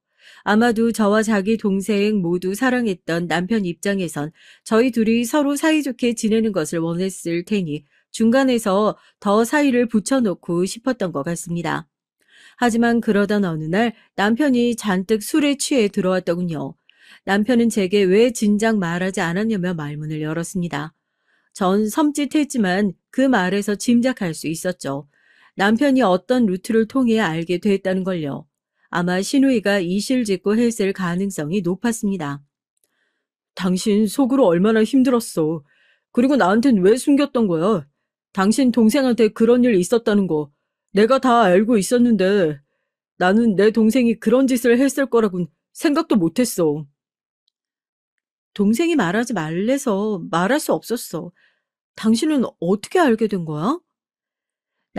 아마도 저와 자기 동생 모두 사랑했던 남편 입장에선 저희 둘이 서로 사이좋게 지내는 것을 원했을 테니 중간에서 더 사이를 붙여놓고 싶었던 것 같습니다. 하지만 그러던 어느 날 남편이 잔뜩 술에 취해 들어왔더군요. 남편은 제게 왜 진작 말하지 않았냐며 말문을 열었습니다. 전 섬찟했지만 그 말에서 짐작할 수 있었죠. 남편이 어떤 루트를 통해 알게 됐다는 걸요. 아마 신우이가 이실직고 했을 가능성이 높았습니다. 당신 속으로 얼마나 힘들었어. 그리고 나한텐 왜 숨겼던 거야? 당신 동생한테 그런 일 있었다는 거 내가 다 알고 있었는데 나는 내 동생이 그런 짓을 했을 거라곤 생각도 못했어. 동생이 말하지 말래서 말할 수 없었어. 당신은 어떻게 알게 된 거야?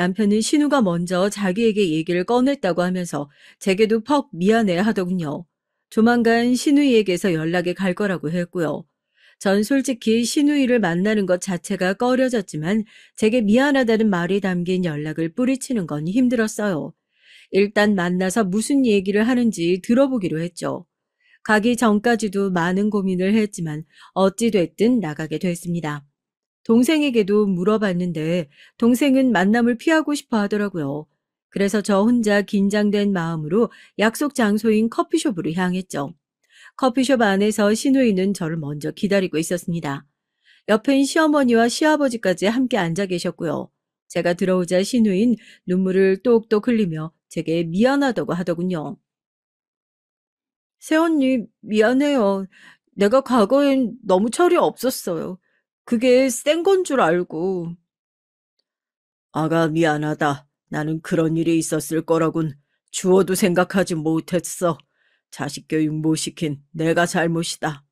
남편은 신우가 먼저 자기에게 얘기를 꺼냈다고 하면서 제게도 퍽 미안해 하더군요. 조만간 신우이에게서 연락이 갈 거라고 했고요. 전 솔직히 신우이를 만나는 것 자체가 꺼려졌지만 제게 미안하다는 말이 담긴 연락을 뿌리치는 건 힘들었어요. 일단 만나서 무슨 얘기를 하는지 들어보기로 했죠. 가기 전까지도 많은 고민을 했지만 어찌됐든 나가게 됐습니다. 동생에게도 물어봤는데 동생은 만남을 피하고 싶어 하더라고요. 그래서 저 혼자 긴장된 마음으로 약속 장소인 커피숍으로 향했죠. 커피숍 안에서 시누이는 저를 먼저 기다리고 있었습니다. 옆엔 시어머니와 시아버지까지 함께 앉아 계셨고요. 제가 들어오자 시누인 눈물을 똑똑 흘리며 제게 미안하다고 하더군요. 새언니, 미안해요. 내가 과거엔 너무 철이 없었어요. 그게 센 건 줄 알고. 아가 미안하다. 나는 그런 일이 있었을 거라곤 주어도 생각하지 못했어. 자식 교육 못 시킨 내가 잘못이다.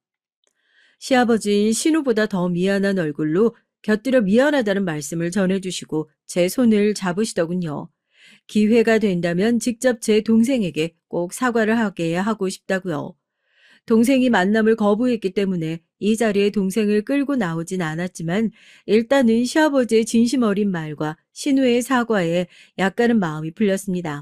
시아버지인 신우보다 더 미안한 얼굴로 곁들여 미안하다는 말씀을 전해주시고 제 손을 잡으시더군요. 기회가 된다면 직접 제 동생에게 꼭 사과를 하게 하고 싶다고요. 동생이 만남을 거부했기 때문에 이 자리에 동생을 끌고 나오진 않았지만 일단은 시아버지의 진심 어린 말과 신우의 사과에 약간은 마음이 풀렸습니다.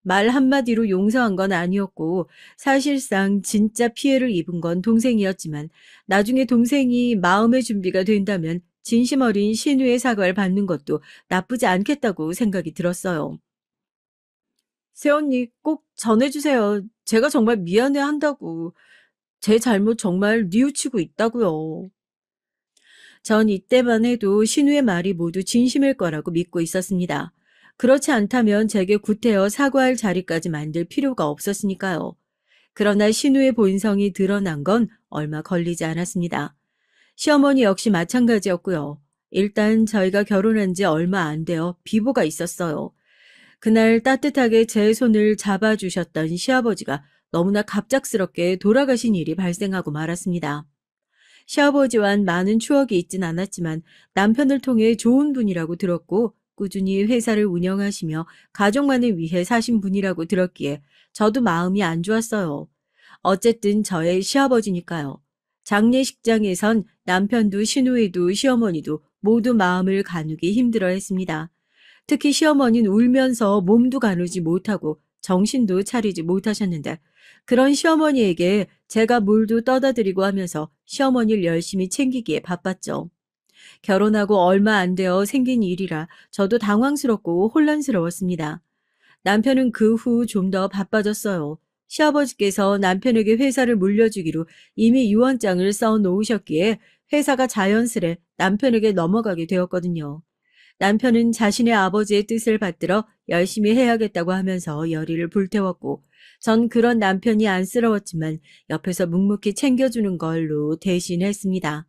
말 한마디로 용서한 건 아니었고 사실상 진짜 피해를 입은 건 동생이었지만 나중에 동생이 마음의 준비가 된다면 진심 어린 신우의 사과를 받는 것도 나쁘지 않겠다고 생각이 들었어요. 새언니 꼭 전해주세요. 제가 정말 미안해 한다고. 제 잘못 정말 뉘우치고 있다고요. 전 이때만 해도 신우의 말이 모두 진심일 거라고 믿고 있었습니다. 그렇지 않다면 제게 구태여 사과할 자리까지 만들 필요가 없었으니까요. 그러나 신우의 본성이 드러난 건 얼마 걸리지 않았습니다. 시어머니 역시 마찬가지였고요. 일단 저희가 결혼한 지 얼마 안 되어 비보가 있었어요. 그날 따뜻하게 제 손을 잡아주셨던 시아버지가 너무나 갑작스럽게 돌아가신 일이 발생하고 말았습니다. 시아버지와는 많은 추억이 있진 않았지만 남편을 통해 좋은 분이라고 들었고 꾸준히 회사를 운영하시며 가족만을 위해 사신 분이라고 들었기에 저도 마음이 안 좋았어요. 어쨌든 저의 시아버지니까요. 장례식장에선 남편도 시누이도 시어머니도 모두 마음을 가누기 힘들어했습니다. 특히 시어머니는 울면서 몸도 가누지 못하고 정신도 차리지 못하셨는데 그런 시어머니에게 제가 물도 떠다 드리고 하면서 시어머니를 열심히 챙기기에 바빴죠. 결혼하고 얼마 안 되어 생긴 일이라 저도 당황스럽고 혼란스러웠습니다. 남편은 그 후 좀 더 바빠졌어요. 시아버지께서 남편에게 회사를 물려주기로 이미 유언장을 써 놓으셨기에 회사가 자연스레 남편에게 넘어가게 되었거든요. 남편은 자신의 아버지의 뜻을 받들어 열심히 해야겠다고 하면서 열의를 불태웠고 전 그런 남편이 안쓰러웠지만 옆에서 묵묵히 챙겨주는 걸로 대신했습니다.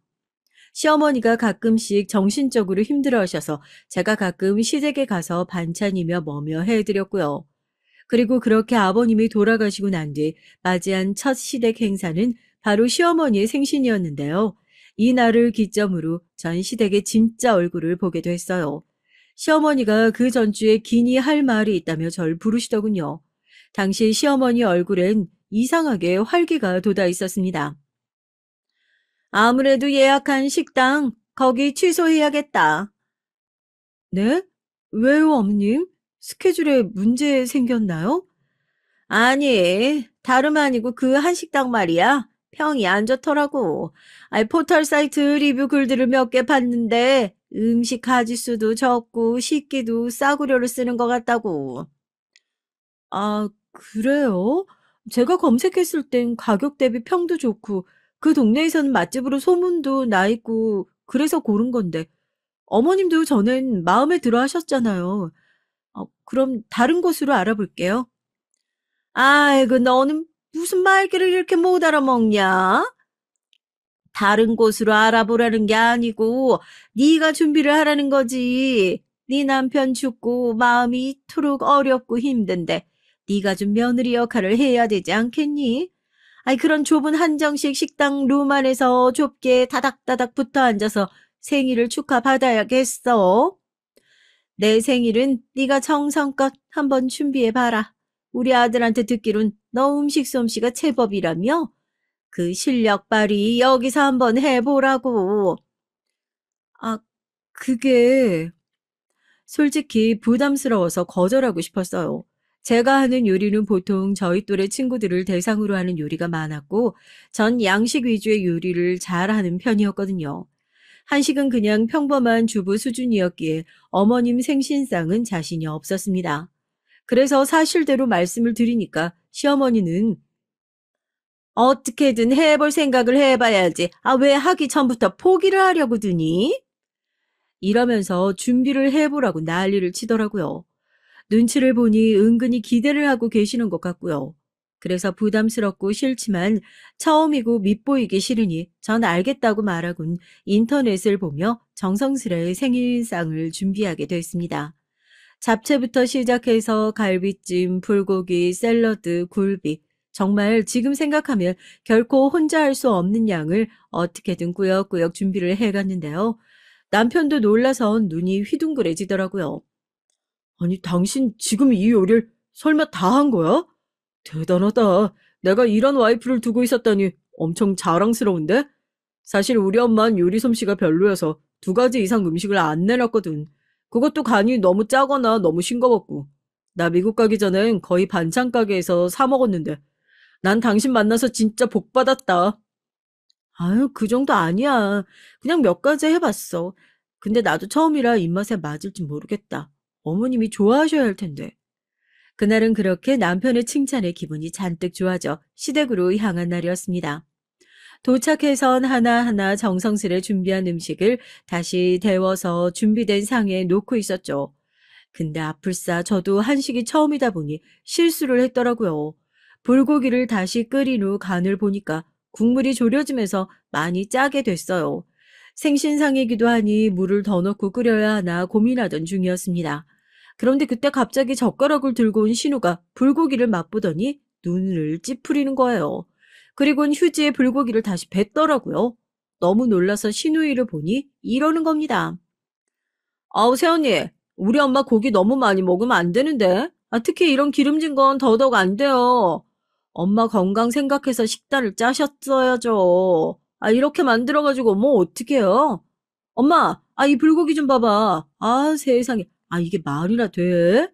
시어머니가 가끔씩 정신적으로 힘들어하셔서 제가 가끔 시댁에 가서 반찬이며 뭐며 해드렸고요. 그리고 그렇게 아버님이 돌아가시고 난 뒤 맞이한 첫 시댁 행사는 바로 시어머니의 생신이었는데요. 이 날을 기점으로 전 시댁의 진짜 얼굴을 보게도 했어요. 시어머니가 그 전주에 기니 할 말이 있다며 절 부르시더군요. 당시 시어머니 얼굴엔 이상하게 활기가 돋아 있었습니다. 아무래도 예약한 식당 거기 취소해야겠다. 네? 왜요, 어머님? 스케줄에 문제 생겼나요? 아니, 다름 아니고 그 한식당 말이야. 평이 안 좋더라고. 아니, 포털 사이트 리뷰 글들을 몇 개 봤는데 음식 가짓수도 적고 식기도 싸구려를 쓰는 것 같다고. 아, 그래요? 제가 검색했을 땐 가격 대비 평도 좋고 그 동네에서는 맛집으로 소문도 나 있고 그래서 고른 건데 어머님도 전엔 마음에 들어 하셨잖아요. 그럼 다른 곳으로 알아볼게요. 아이고, 너는 무슨 말귀를 이렇게 못 알아먹냐? 다른 곳으로 알아보라는 게 아니고 네가 준비를 하라는 거지. 네 남편 죽고 마음이 이토록 어렵고 힘든데 네가 좀 며느리 역할을 해야 되지 않겠니? 아이 그런 좁은 한정식 식당 룸 안에서 좁게 다닥다닥 붙어 앉아서 생일을 축하받아야겠어. 내 생일은 네가 정성껏 한번 준비해봐라. 우리 아들한테 듣기론 너 음식 솜씨가 제법이라며? 그 실력 발휘 여기서 한번 해보라고. 아, 그게 솔직히 부담스러워서 거절하고 싶었어요. 제가 하는 요리는 보통 저희 또래 친구들을 대상으로 하는 요리가 많았고, 전 양식 위주의 요리를 잘하는 편이었거든요. 한식은 그냥 평범한 주부 수준이었기에 어머님 생신상은 자신이 없었습니다. 그래서 사실대로 말씀을 드리니까 시어머니는 어떻게든 해볼 생각을 해봐야지. 아, 왜 하기 전부터 포기를 하려고 드니? 이러면서 준비를 해보라고 난리를 치더라고요. 눈치를 보니 은근히 기대를 하고 계시는 것 같고요. 그래서 부담스럽고 싫지만 처음이고 밉보이기 싫으니 전 알겠다고 말하곤 인터넷을 보며 정성스레 생일상을 준비하게 됐습니다. 잡채부터 시작해서 갈비찜, 불고기, 샐러드, 굴비. 정말 지금 생각하면 결코 혼자 할 수 없는 양을 어떻게든 꾸역꾸역 준비를 해갔는데요. 남편도 놀라선 눈이 휘둥그레지더라고요. 아니, 당신 지금 이 요리를 설마 다 한 거야? 대단하다. 내가 이런 와이프를 두고 있었다니 엄청 자랑스러운데? 사실 우리 엄만 요리 솜씨가 별로여서 2가지 이상 음식을 안 내놨거든. 그것도 간이 너무 짜거나 너무 싱거웠고. 나 미국 가기 전엔 거의 반찬 가게에서 사 먹었는데. 난 당신 만나서 진짜 복 받았다. 아유, 그 정도 아니야. 그냥 몇 가지 해봤어. 근데 나도 처음이라 입맛에 맞을지 모르겠다. 어머님이 좋아하셔야 할 텐데. 그날은 그렇게 남편의 칭찬에 기분이 잔뜩 좋아져 시댁으로 향한 날이었습니다. 도착해선 하나하나 정성스레 준비한 음식을 다시 데워서 준비된 상에 놓고 있었죠. 근데 아플싸 저도 한식이 처음이다 보니 실수를 했더라고요. 불고기를 다시 끓인 후 간을 보니까 국물이 졸여지면서 많이 짜게 됐어요. 생신상이기도 하니 물을 더 넣고 끓여야 하나 고민하던 중이었습니다. 그런데 그때 갑자기 젓가락을 들고 온 신우가 불고기를 맛보더니 눈을 찌푸리는 거예요. 그리고는 휴지에 불고기를 다시 뱉더라고요. 너무 놀라서 신우이를 보니 이러는 겁니다. 아우, 새언니, 우리 엄마 고기 너무 많이 먹으면 안 되는데. 아, 특히 이런 기름진 건 더더욱 안 돼요. 엄마 건강 생각해서 식단을 짜셨어야죠. 아, 이렇게 만들어가지고 뭐 어떡해요? 엄마, 아, 이 불고기 좀 봐봐. 아, 세상에. 아, 이게 말이나 돼?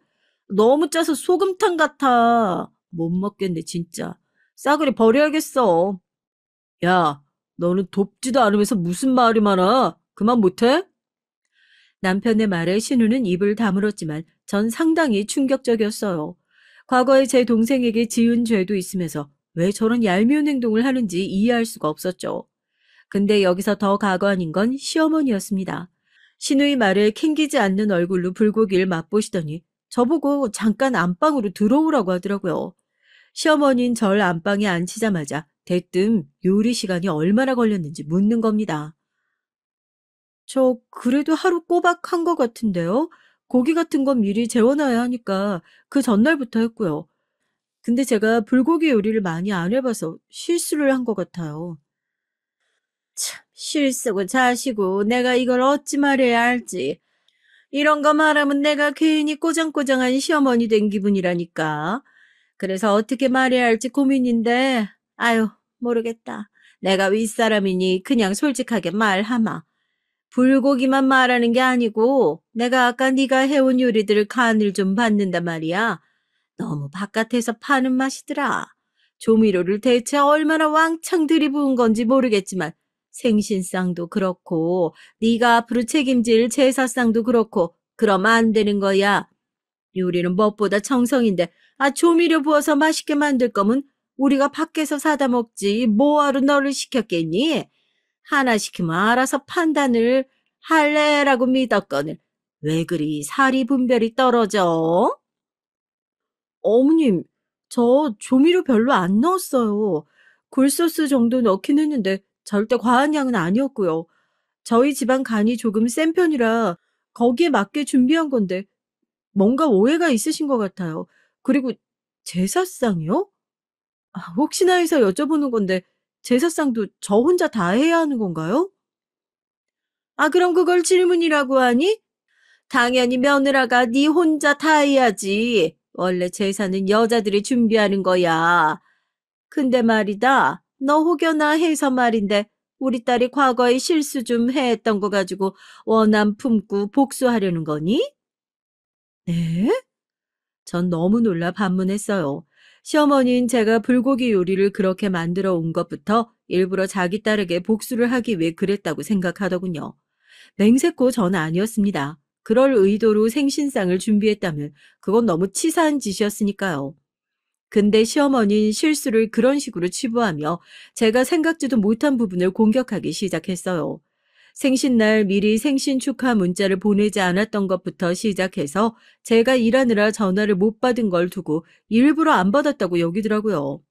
너무 짜서 소금탕 같아. 못 먹겠네, 진짜. 싸그리 버려야겠어. 야, 너는 돕지도 않으면서 무슨 말이 많아? 그만 못해? 남편의 말에 신우는 입을 다물었지만 전 상당히 충격적이었어요. 과거에 제 동생에게 지은 죄도 있으면서 왜 저런 얄미운 행동을 하는지 이해할 수가 없었죠. 근데 여기서 더 가관인 건 시어머니였습니다. 신우의 말에 캥기지 않는 얼굴로 불고기를 맛보시더니 저보고 잠깐 안방으로 들어오라고 하더라고요. 시어머니는 절 안방에 앉히자마자 대뜸 요리 시간이 얼마나 걸렸는지 묻는 겁니다. 저 그래도 하루 꼬박 한 것 같은데요. 고기 같은 건 미리 재워놔야 하니까 그 전날부터 했고요. 근데 제가 불고기 요리를 많이 안 해봐서 실수를 한 것 같아요. 참, 실수고 자시고 내가 이걸 어찌 말해야 할지. 이런 거 말하면 내가 괜히 꼬장꼬장한 시어머니 된 기분이라니까. 그래서 어떻게 말해야 할지 고민인데, 아유, 모르겠다. 내가 윗사람이니 그냥 솔직하게 말하마. 불고기만 말하는 게 아니고 내가 아까 네가 해온 요리들 간을 좀 봤는단 말이야. 너무 바깥에서 파는 맛이더라. 조미료를 대체 얼마나 왕창 들이부은 건지 모르겠지만 생신상도 그렇고 네가 앞으로 책임질 제사상도 그렇고 그럼 안 되는 거야. 요리는 무엇보다 정성인데 조미료 부어서 맛있게 만들 거면 우리가 밖에서 사다 먹지 뭐하러 너를 시켰겠니? 하나 시키면 알아서 판단을 할래라고 믿었거늘 왜 그리 사리 분별이 떨어져? 어머님, 저 조미료 별로 안 넣었어요. 굴소스 정도 넣긴 했는데 절대 과한 양은 아니었고요. 저희 집안 간이 조금 센 편이라 거기에 맞게 준비한 건데 뭔가 오해가 있으신 것 같아요. 그리고 제사상이요? 혹시나 해서 여쭤보는 건데 제사상도 저 혼자 다 해야 하는 건가요? 그럼 그걸 질문이라고 하니? 당연히 며느라가 네 혼자 다 해야지. 원래 제사는 여자들이 준비하는 거야. 근데 말이다. 너 혹여나 해서 말인데 우리 딸이 과거에 실수 좀 했던 거 가지고 원한 품고 복수하려는 거니? 네? 전 너무 놀라 반문했어요. 시어머니는 제가 불고기 요리를 그렇게 만들어 온 것부터 일부러 자기 딸에게 복수를 하기 위해 그랬다고 생각하더군요. 맹세코 전 아니었습니다. 그럴 의도로 생신상을 준비했다면 그건 너무 치사한 짓이었으니까요. 근데 시어머니는 실수를 그런 식으로 치부하며 제가 생각지도 못한 부분을 공격하기 시작했어요. 생신날 미리 생신 축하 문자를 보내지 않았던 것부터 시작해서 제가 일하느라 전화를 못 받은 걸 두고 일부러 안 받았다고 여기더라고요.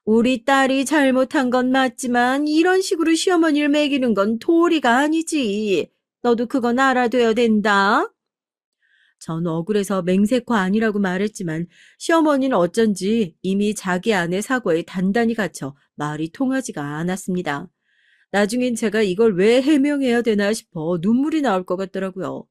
우리 딸이 잘못한 건 맞지만 이런 식으로 시어머니를 매기는 건 도리가 아니지. 너도 그건 알아둬야 된다. 전 억울해서 맹세코 아니라고 말했지만 시어머니는 어쩐지 이미 자기 아내 사고에 단단히 갇혀 말이 통하지가 않았습니다. 나중엔 제가 이걸 왜 해명해야 되나 싶어 눈물이 나올 것 같더라고요.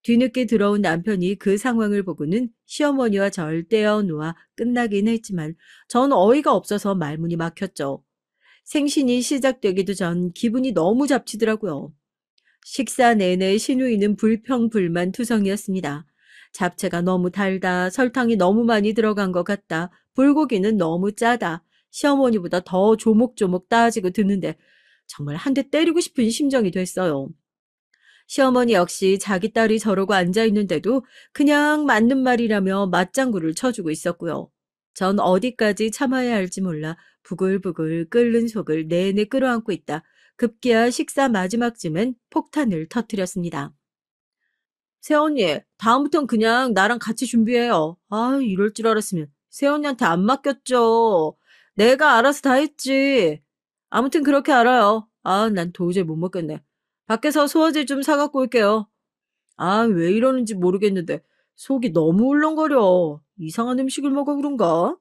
뒤늦게 들어온 남편이 그 상황을 보고는 시어머니와 절 떼어놓아 끝나긴 했지만 전 어이가 없어서 말문이 막혔죠. 생신이 시작되기도 전 기분이 너무 잡치더라고요. 식사 내내 시누이는 불평불만 투성이었습니다. 잡채가 너무 달다, 설탕이 너무 많이 들어간 것 같다, 불고기는 너무 짜다, 시어머니보다 더 조목조목 따지고 드는데 정말 한 대 때리고 싶은 심정이 됐어요. 시어머니 역시 자기 딸이 저러고 앉아있는데도 그냥 맞는 말이라며 맞장구를 쳐주고 있었고요. 전 어디까지 참아야 할지 몰라 부글부글 끓는 속을 내내 끌어안고 있다. 급기야 식사 마지막쯤엔 폭탄을 터뜨렸습니다. 새언니, 다음부턴 그냥 나랑 같이 준비해요. 아, 이럴 줄 알았으면 새언니한테 안 맡겼죠. 내가 알아서 다 했지. 아무튼 그렇게 알아요. 아, 난 도저히 못 먹겠네. 밖에서 소화제 좀 사갖고 올게요. 아, 왜 이러는지 모르겠는데 속이 너무 울렁거려. 이상한 음식을 먹어 그런가?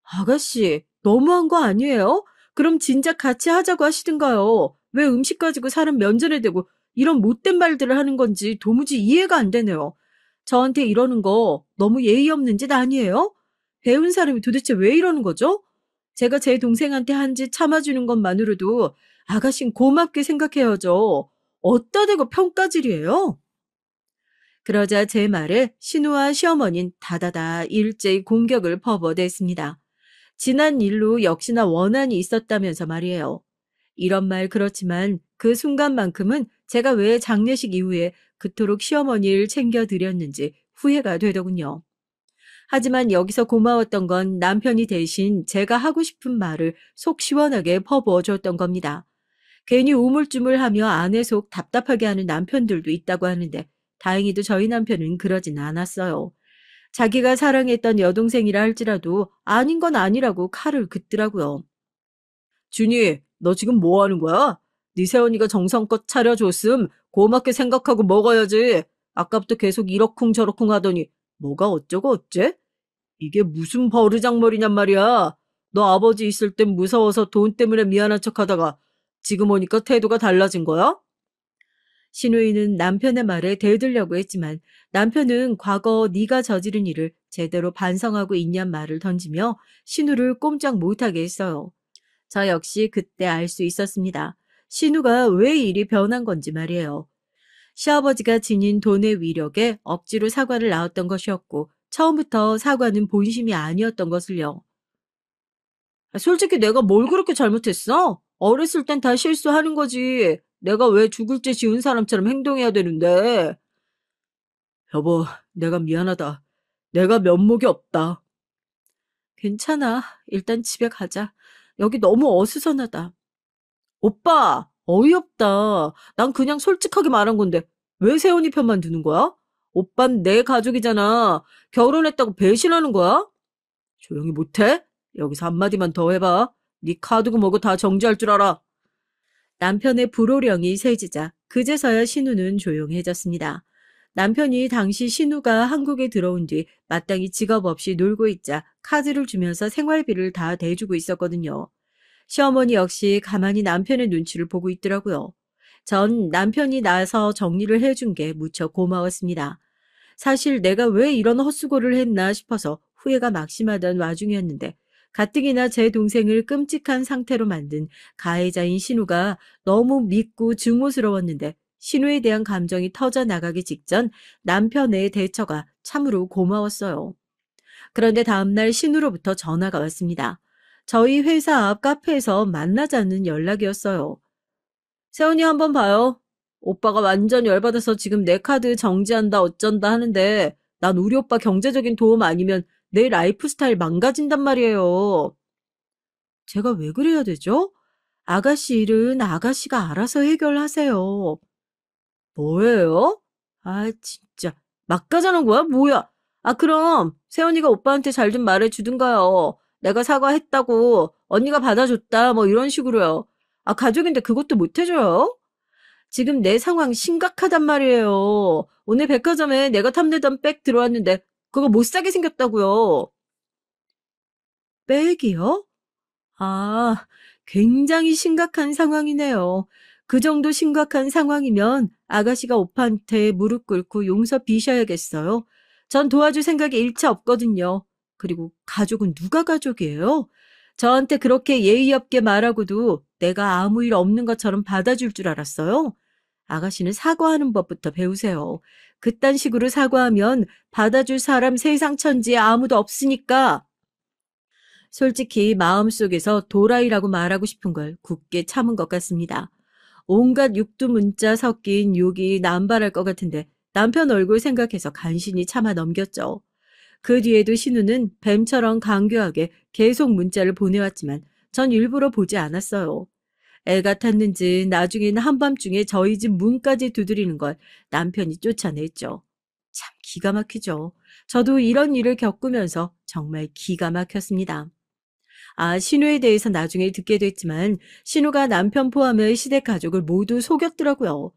아가씨, 너무한 거 아니에요? 그럼 진작 같이 하자고 하시든가요. 왜 음식 가지고 사람 면전에 대고 이런 못된 말들을 하는 건지 도무지 이해가 안 되네요. 저한테 이러는 거 너무 예의 없는 짓 아니에요? 배운 사람이 도대체 왜 이러는 거죠? 제가 제 동생한테 한 짓 참아주는 것만으로도 아가씨는 고맙게 생각해야죠. 어따 대고 평가질이에요? 그러자 제 말에 신우와 시어머니는 다다다 일제히 공격을 퍼버댔습니다. 지난 일로 역시나 원한이 있었다면서 말이에요. 이런 말 그렇지만 그 순간만큼은 제가 왜 장례식 이후에 그토록 시어머니를 챙겨드렸는지 후회가 되더군요. 하지만 여기서 고마웠던 건 남편이 대신 제가 하고 싶은 말을 속 시원하게 퍼부어 줬던 겁니다. 괜히 우물쭈물하며 아내 속 답답하게 하는 남편들도 있다고 하는데 다행히도 저희 남편은 그러진 않았어요. 자기가 사랑했던 여동생이라 할지라도 아닌 건 아니라고 칼을 긋더라고요. 준이, 너 지금 뭐 하는 거야? 네 새언니가 정성껏 차려줬음 고맙게 생각하고 먹어야지. 아까부터 계속 이러쿵저러쿵 하더니 뭐가 어쩌고 어째? 이게 무슨 버르장머리냔 말이야. 너 아버지 있을 땐 무서워서 돈 때문에 미안한 척하다가 지금 오니까 태도가 달라진 거야? 신우이는 남편의 말에 대들려고 했지만 남편은 과거 네가 저지른 일을 제대로 반성하고 있냔 말을 던지며 신우를 꼼짝 못하게 했어요. 저 역시 그때 알 수 있었습니다. 신우가 왜 일이 변한 건지 말이에요. 시아버지가 지닌 돈의 위력에 억지로 사과를 낳았던 것이었고 처음부터 사과는 본심이 아니었던 것을요. 솔직히 내가 뭘 그렇게 잘못했어? 어렸을 땐 다 실수하는 거지. 내가 왜 죽을 죄 지은 사람처럼 행동해야 되는데. 여보, 내가 미안하다. 내가 면목이 없다. 괜찮아. 일단 집에 가자. 여기 너무 어수선하다. 오빠, 어이없다. 난 그냥 솔직하게 말한 건데 왜 세훈이 편만 드는 거야? 오빤 내 가족이잖아. 결혼했다고 배신하는 거야? 조용히 못해? 여기서 한마디만 더 해봐. 네 카드고 뭐고 다 정지할 줄 알아. 남편의 불호령이 세지자 그제서야 신우는 조용해졌습니다. 남편이 당시 신우가 한국에 들어온 뒤 마땅히 직업 없이 놀고 있자 카드를 주면서 생활비를 다 대주고 있었거든요. 시어머니 역시 가만히 남편의 눈치를 보고 있더라고요. 전 남편이 나서 정리를 해준 게 무척 고마웠습니다. 사실 내가 왜 이런 헛수고를 했나 싶어서 후회가 막심하던 와중이었는데 가뜩이나 제 동생을 끔찍한 상태로 만든 가해자인 신우가 너무 믿고 증오스러웠는데 신우에 대한 감정이 터져나가기 직전 남편의 대처가 참으로 고마웠어요. 그런데 다음날 신우로부터 전화가 왔습니다. 저희 회사 앞 카페에서 만나자는 연락이었어요. 세훈이 한번 봐요. 오빠가 완전 열받아서 지금 내 카드 정지한다 어쩐다 하는데 난 우리 오빠 경제적인 도움 아니면 내 라이프 스타일 망가진단 말이에요. 제가 왜 그래야 되죠? 아가씨 일은 아가씨가 알아서 해결하세요. 뭐예요? 아, 진짜. 막 가자는 거야? 뭐야? 아, 그럼 세연이가 오빠한테 잘 좀 말해주든가요. 내가 사과했다고, 언니가 받아줬다, 뭐 이런 식으로요. 아, 가족인데 그것도 못 해줘요? 지금 내 상황 심각하단 말이에요. 오늘 백화점에 내가 탐내던 백 들어왔는데 그거 못 사게 생겼다고요. 백이요? 아, 굉장히 심각한 상황이네요. 그 정도 심각한 상황이면 아가씨가 오빠한테 무릎 꿇고 용서 비셔야겠어요. 전 도와줄 생각이 일체 없거든요. 그리고 가족은 누가 가족이에요? 저한테 그렇게 예의 없게 말하고도 내가 아무 일 없는 것처럼 받아줄 줄 알았어요? 아가씨는 사과하는 법부터 배우세요. 그딴 식으로 사과하면 받아줄 사람 세상 천지에 아무도 없으니까. 솔직히 마음속에서 도라이라고 말하고 싶은 걸 굳게 참은 것 같습니다. 온갖 육두문자 섞인 욕이 남발할 것 같은데 남편 얼굴 생각해서 간신히 참아 넘겼죠. 그 뒤에도 신우는 뱀처럼 강교하게 계속 문자를 보내왔지만 전 일부러 보지 않았어요. 애 같았는지 나중에는 한밤중에 저희 집 문까지 두드리는 걸 남편이 쫓아냈죠. 참 기가 막히죠. 저도 이런 일을 겪으면서 정말 기가 막혔습니다. 아, 신우에 대해서 나중에 듣게 됐지만 신우가 남편 포함해 시댁 가족을 모두 속였더라고요.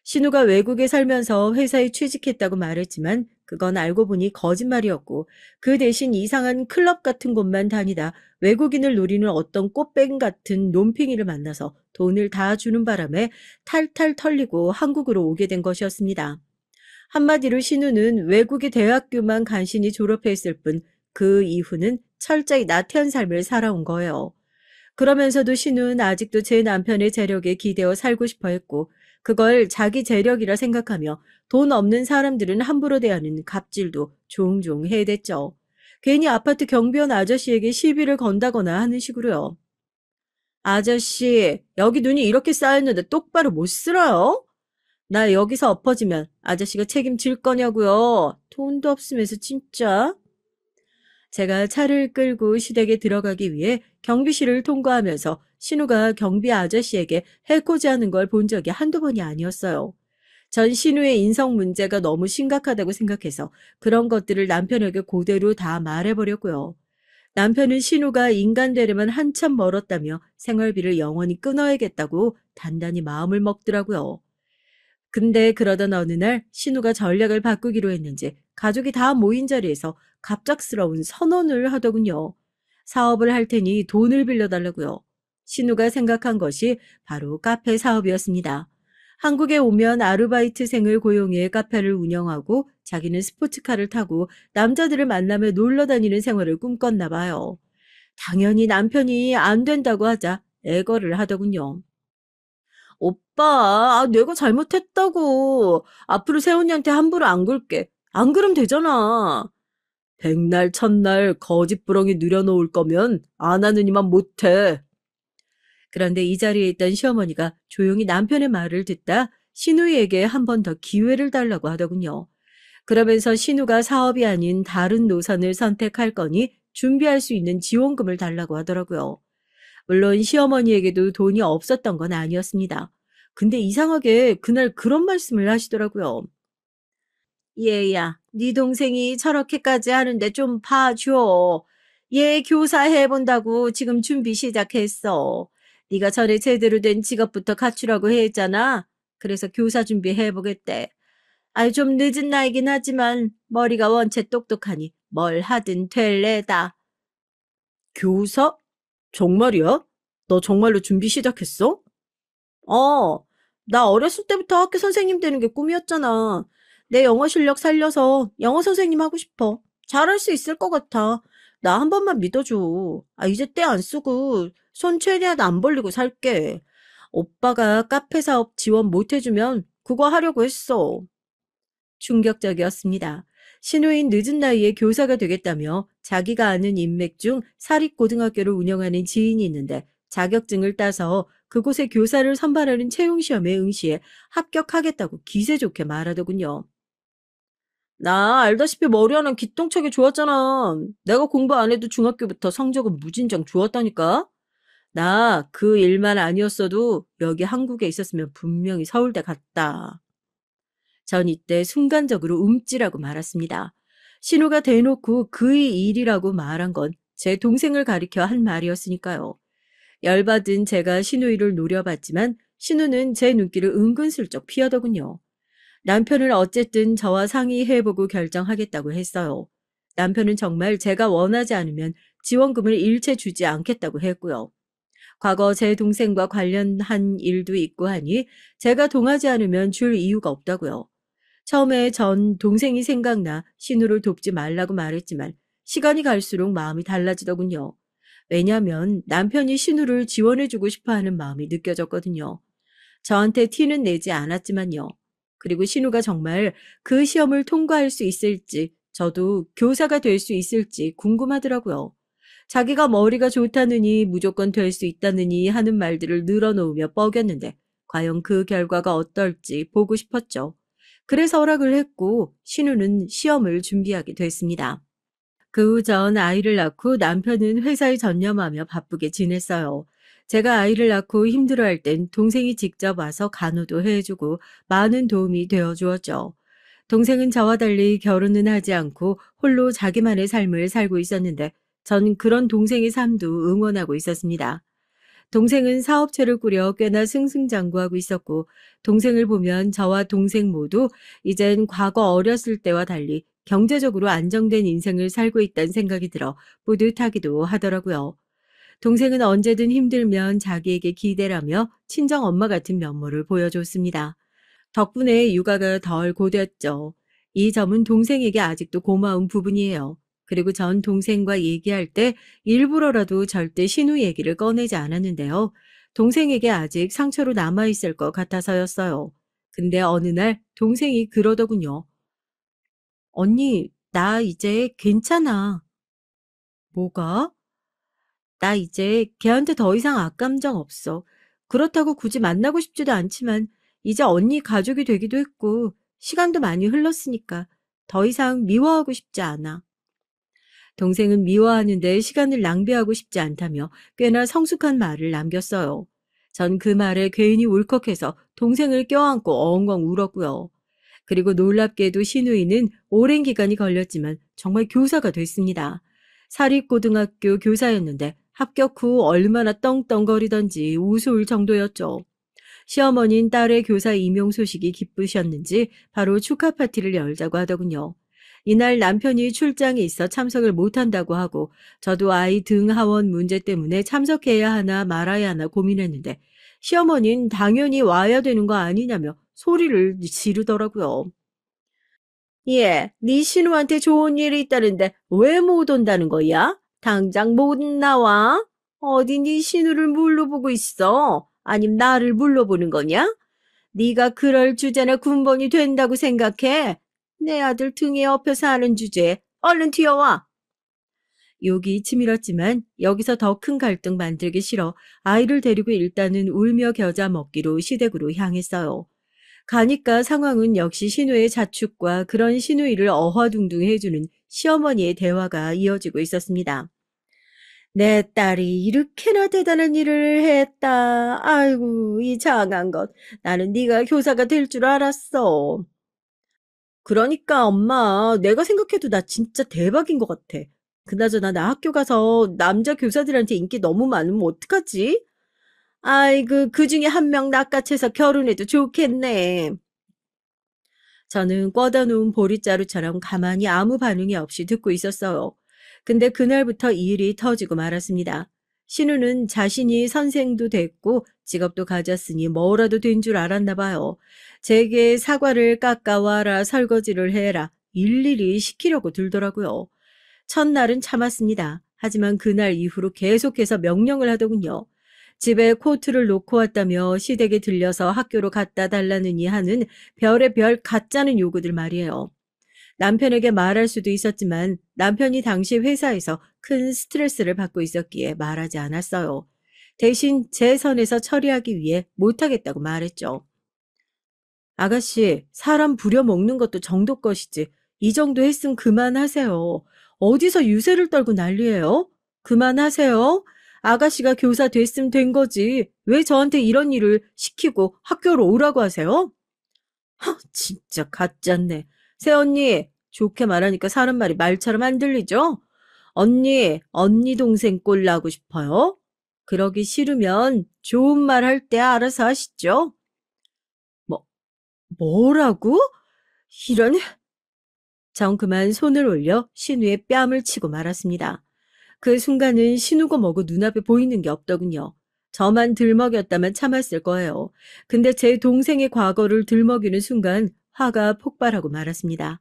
신우가 외국에 살면서 회사에 취직했다고 말했지만 그건 알고 보니 거짓말이었고 그 대신 이상한 클럽 같은 곳만 다니다 외국인을 노리는 어떤 꽃뱀 같은 논팽이를 만나서 돈을 다 주는 바람에 탈탈 털리고 한국으로 오게 된 것이었습니다. 한마디로 신우는 외국의 대학교만 간신히 졸업했을 뿐 그 이후는 철저히 나태한 삶을 살아온 거예요. 그러면서도 신우는 아직도 제 남편의 재력에 기대어 살고 싶어 했고 그걸 자기 재력이라 생각하며 돈 없는 사람들은 함부로 대하는 갑질도 종종 해댔죠. 괜히 아파트 경비원 아저씨에게 시비를 건다거나 하는 식으로요. 아저씨, 여기 눈이 이렇게 쌓였는데 똑바로 못 쓸어요? 나 여기서 엎어지면 아저씨가 책임질 거냐고요. 돈도 없으면서 진짜. 제가 차를 끌고 시댁에 들어가기 위해 경비실을 통과하면서 신우가 경비 아저씨에게 해코지하는 걸 본 적이 한두 번이 아니었어요. 전 신우의 인성 문제가 너무 심각하다고 생각해서 그런 것들을 남편에게 그대로 다 말해버렸고요. 남편은 신우가 인간 되려면 한참 멀었다며 생활비를 영원히 끊어야겠다고 단단히 마음을 먹더라고요. 근데 그러던 어느 날 신우가 전략을 바꾸기로 했는지 가족이 다 모인 자리에서 갑작스러운 선언을 하더군요. 사업을 할 테니 돈을 빌려달라고요. 신우가 생각한 것이 바로 카페 사업이었습니다. 한국에 오면 아르바이트생을 고용해 카페를 운영하고 자기는 스포츠카를 타고 남자들을 만나며 놀러 다니는 생활을 꿈꿨나 봐요. 당연히 남편이 안 된다고 하자 애걸을 하더군요. 오빠, 아, 내가 잘못했다고. 앞으로 세훈이한테 함부로 안 굴게. 안 그럼 되잖아. 백날 첫날 거짓부렁이 누려놓을 거면 안 하느니만 못해. 그런데 이 자리에 있던 시어머니가 조용히 남편의 말을 듣다 신우이에게 한 번 더 기회를 달라고 하더군요. 그러면서 신우가 사업이 아닌 다른 노선을 선택할 거니 준비할 수 있는 지원금을 달라고 하더라고요. 물론 시어머니에게도 돈이 없었던 건 아니었습니다. 근데 이상하게 그날 그런 말씀을 하시더라고요. 얘야, 네 동생이 저렇게까지 하는데 좀 봐줘. 얘 교사 해본다고 지금 준비 시작했어. 네가 전에 제대로 된 직업부터 갖추라고 했잖아. 그래서 교사 준비해보겠대. 아이 좀 늦은 나이긴 하지만 머리가 원체 똑똑하니 뭘 하든 될 애다. 교사? 정말이야? 너 정말로 준비 시작했어? 어. 나 어렸을 때부터 학교 선생님 되는 게 꿈이었잖아. 내 영어 실력 살려서 영어 선생님 하고 싶어. 잘할 수 있을 것 같아. 나 한 번만 믿어줘. 이제 때 안 쓰고 손 최대한 안 벌리고 살게. 오빠가 카페 사업 지원 못 해주면 그거 하려고 했어. 충격적이었습니다. 신우인 늦은 나이에 교사가 되겠다며 자기가 아는 인맥 중 사립고등학교를 운영하는 지인이 있는데 자격증을 따서 그곳에 교사를 선발하는 채용시험에 응시해 합격하겠다고 기세 좋게 말하더군요. 나 알다시피 머리 하나 기똥차게 좋았잖아. 내가 공부 안 해도 중학교부터 성적은 무진장 좋았다니까. 나 그 일만 아니었어도 여기 한국에 있었으면 분명히 서울대 갔다. 전 이때 순간적으로 움찔하고 말았습니다. 신우가 대놓고 그의 일이라고 말한 건 제 동생을 가리켜 한 말이었으니까요. 열받은 제가 신우이를 노려봤지만 신우는 제 눈길을 은근슬쩍 피하더군요. 남편을 어쨌든 저와 상의해보고 결정하겠다고 했어요. 남편은 정말 제가 원하지 않으면 지원금을 일체 주지 않겠다고 했고요. 과거 제 동생과 관련한 일도 있고 하니 제가 동하지 않으면 줄 이유가 없다고요. 처음에 전 동생이 생각나 신우를 돕지 말라고 말했지만 시간이 갈수록 마음이 달라지더군요. 왜냐하면 남편이 신우를 지원해주고 싶어하는 마음이 느껴졌거든요. 저한테 티는 내지 않았지만요. 그리고 신우가 정말 그 시험을 통과할 수 있을지, 저도 교사가 될 수 있을지 궁금하더라고요. 자기가 머리가 좋다느니 무조건 될 수 있다느니 하는 말들을 늘어놓으며 뻐겼는데 과연 그 결과가 어떨지 보고 싶었죠. 그래서 허락을 했고 신우는 시험을 준비하게 됐습니다. 그 후 전 아이를 낳고 남편은 회사에 전념하며 바쁘게 지냈어요. 제가 아이를 낳고 힘들어할 땐 동생이 직접 와서 간호도 해주고 많은 도움이 되어 주었죠. 동생은 저와 달리 결혼은 하지 않고 홀로 자기만의 삶을 살고 있었는데 전 그런 동생의 삶도 응원하고 있었습니다. 동생은 사업체를 꾸려 꽤나 승승장구하고 있었고 동생을 보면 저와 동생 모두 이젠 과거 어렸을 때와 달리 경제적으로 안정된 인생을 살고 있다는 생각이 들어 뿌듯하기도 하더라고요. 동생은 언제든 힘들면 자기에게 기대라며 친정 엄마 같은 면모를 보여줬습니다. 덕분에 육아가 덜 고됐죠. 이 점은 동생에게 아직도 고마운 부분이에요. 그리고 전 동생과 얘기할 때 일부러라도 절대 신우 얘기를 꺼내지 않았는데요. 동생에게 아직 상처로 남아있을 것 같아서였어요. 근데 어느 날 동생이 그러더군요. 언니, 나 이제 괜찮아. 뭐가? 나 이제 걔한테 더 이상 악감정 없어. 그렇다고 굳이 만나고 싶지도 않지만 이제 언니 가족이 되기도 했고 시간도 많이 흘렀으니까 더 이상 미워하고 싶지 않아. 동생은 미워하는데 시간을 낭비하고 싶지 않다며 꽤나 성숙한 말을 남겼어요. 전 그 말에 괜히 울컥해서 동생을 껴안고 엉엉 울었고요. 그리고 놀랍게도 신우이는 오랜 기간이 걸렸지만 정말 교사가 됐습니다. 사립고등학교 교사였는데 합격 후 얼마나 떵떵거리던지 우스울 정도였죠. 시어머니는 딸의 교사 임용 소식이 기쁘셨는지 바로 축하 파티를 열자고 하더군요. 이날 남편이 출장에 있어 참석을 못한다고 하고 저도 아이 등 하원 문제 때문에 참석해야 하나 말아야 하나 고민했는데 시어머니는 당연히 와야 되는 거 아니냐며 소리를 지르더라고요. 예, 네 신우한테 좋은 일이 있다는데 왜 못 온다는 거야? 당장 못 나와? 어디 네 신우를 물러보고 있어? 아님 나를 물러보는 거냐? 네가 그럴 주제나 군번이 된다고 생각해? 내 아들 등에 업혀 사는 주제에 얼른 튀어와. 욕이 치밀었지만 여기서 더 큰 갈등 만들기 싫어 아이를 데리고 일단은 울며 겨자 먹기로 시댁으로 향했어요. 가니까 상황은 역시 신우의 자축과 그런 신우이를 어화둥둥 해주는 시어머니의 대화가 이어지고 있었습니다. 내 딸이 이렇게나 대단한 일을 했다. 아이고, 이 장한 것. 나는 네가 교사가 될 줄 알았어. 그러니까 엄마, 내가 생각해도 나 진짜 대박인 것 같아. 그나저나 나 학교 가서 남자 교사들한테 인기 너무 많으면 어떡하지? 아이고, 그 중에 한 명 낚아채서 결혼해도 좋겠네. 저는 꿔다 놓은 보릿자루처럼 가만히 아무 반응이 없이 듣고 있었어요. 근데 그날부터 이 일이 터지고 말았습니다. 신우는 자신이 선생도 됐고 직업도 가졌으니 뭐라도 된 줄 알았나 봐요. 제게 사과를 깎아와라, 설거지를 해라 일일이 시키려고 들더라고요. 첫날은 참았습니다. 하지만 그날 이후로 계속해서 명령을 하더군요. 집에 코트를 놓고 왔다며 시댁에 들려서 학교로 갖다 달라느니 하는 별의별 가짜는 요구들 말이에요. 남편에게 말할 수도 있었지만 남편이 당시 회사에서 큰 스트레스를 받고 있었기에 말하지 않았어요. 대신 제 선에서 처리하기 위해 못하겠다고 말했죠. 아가씨, 사람 부려먹는 것도 정도 것이지. 이 정도 했으면 그만하세요. 어디서 유세를 떨고 난리예요? 그만하세요. 아가씨가 교사 됐으면 된 거지. 왜 저한테 이런 일을 시키고 학교로 오라고 하세요? 진짜 가짜네. 새언니, 좋게 말하니까 사람 말이 말처럼 안 들리죠? 언니 동생 꼴 나고 싶어요? 그러기 싫으면 좋은 말 할 때 알아서 하시죠. 뭐, 뭐라고? 이런. 정 그만 손을 올려 신우의 뺨을 치고 말았습니다. 그 순간은 신우고 뭐고 눈앞에 보이는 게 없더군요. 저만 들먹였다면 참았을 거예요. 근데 제 동생의 과거를 들먹이는 순간 화가 폭발하고 말았습니다.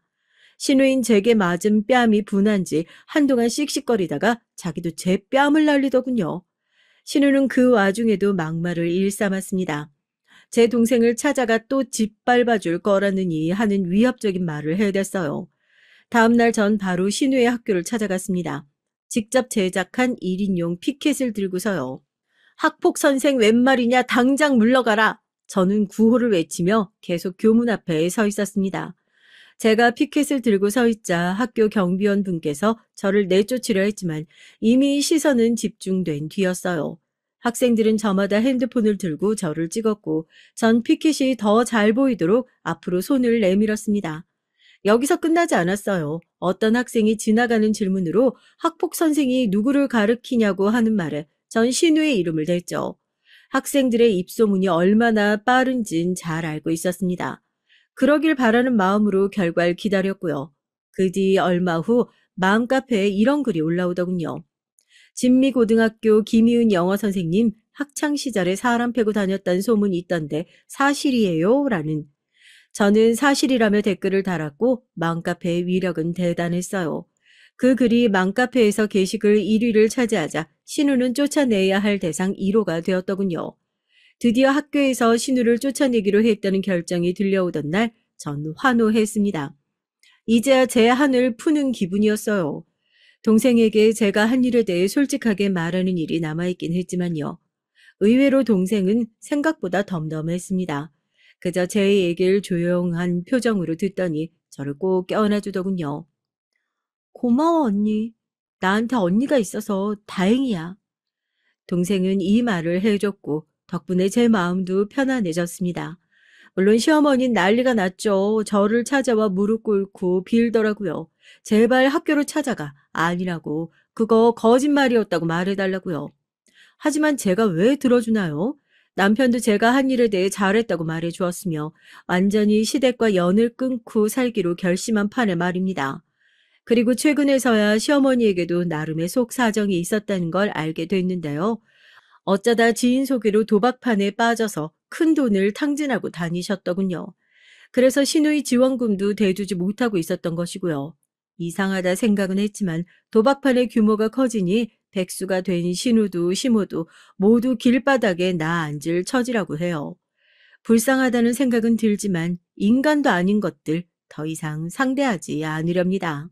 신우인 제게 맞은 뺨이 분한지 한동안 씩씩거리다가 자기도 제 뺨을 날리더군요. 신우는 그 와중에도 막말을 일삼았습니다. 제 동생을 찾아가 또 짓밟아줄 거라느니 하는 위협적인 말을 해댔어요. 다음날 전 바로 신우의 학교를 찾아갔습니다. 직접 제작한 1인용 피켓을 들고서요. 학폭 선생 웬 말이냐, 당장 물러가라. 저는 구호를 외치며 계속 교문 앞에 서 있었습니다. 제가 피켓을 들고 서 있자 학교 경비원 분께서 저를 내쫓으려 했지만 이미 시선은 집중된 뒤였어요. 학생들은 저마다 핸드폰을 들고 저를 찍었고 전 피켓이 더 잘 보이도록 앞으로 손을 내밀었습니다. 여기서 끝나지 않았어요. 어떤 학생이 지나가는 질문으로 학폭 선생이 누구를 가르치냐고 하는 말에 전 신우의 이름을 댔죠. 학생들의 입소문이 얼마나 빠른진 잘 알고 있었습니다. 그러길 바라는 마음으로 결과를 기다렸고요. 그 뒤 얼마 후 마음카페에 이런 글이 올라오더군요. 진미고등학교 김희은 영어 선생님 학창시절에 사람 패고 다녔다는 소문이 있던데 사실이에요? 라는. 저는 사실이라며 댓글을 달았고 맘카페의 위력은 대단했어요. 그 글이 맘카페에서 게시글 1위를 차지하자 신우는 쫓아내야 할 대상 1호가 되었더군요. 드디어 학교에서 신우를 쫓아내기로 했다는 결정이 들려오던 날 전 환호했습니다. 이제야 제 한을 푸는 기분이었어요. 동생에게 제가 한 일에 대해 솔직하게 말하는 일이 남아있긴 했지만요. 의외로 동생은 생각보다 덤덤했습니다. 그저 제 얘기를 조용한 표정으로 듣더니 저를 꼭 껴안아주더군요. 고마워 언니. 나한테 언니가 있어서 다행이야. 동생은 이 말을 해줬고 덕분에 제 마음도 편안해졌습니다. 물론 시어머니는 난리가 났죠. 저를 찾아와 무릎 꿇고 빌더라고요. 제발 학교로 찾아가. 아니라고. 그거 거짓말이었다고 말해달라고요. 하지만 제가 왜 들어주나요? 남편도 제가 한 일에 대해 잘했다고 말해주었으며 완전히 시댁과 연을 끊고 살기로 결심한 판에 말입니다. 그리고 최근에서야 시어머니에게도 나름의 속 사정이 있었다는 걸 알게 됐는데요. 어쩌다 지인 소개로 도박판에 빠져서 큰 돈을 탕진하고 다니셨더군요. 그래서 신우이 지원금도 대주지 못하고 있었던 것이고요. 이상하다 생각은 했지만 도박판의 규모가 커지니 백수가 된 신우도 시모도 모두 길바닥에 나앉을 처지라고 해요. 불쌍하다는 생각은 들지만 인간도 아닌 것들 더 이상 상대하지 않으렵니다.